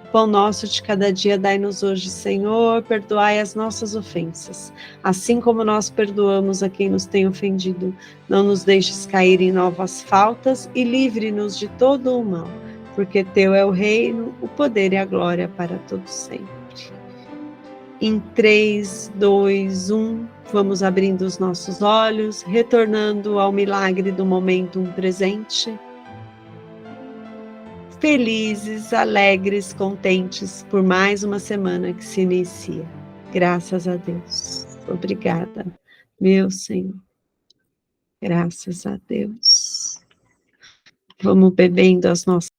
O pão nosso de cada dia dai-nos hoje, Senhor, perdoai as nossas ofensas, assim como nós perdoamos a quem nos tem ofendido. Não nos deixes cair em novas faltas e livre-nos de todo o mal, porque teu é o reino, o poder e a glória para todos sempre. Em 3, 2, 1, vamos abrindo os nossos olhos, retornando ao milagre do momento presente. Felizes, alegres, contentes por mais uma semana que se inicia. Graças a Deus. Obrigada, meu Senhor. Graças a Deus. Vamos bebendo as nossas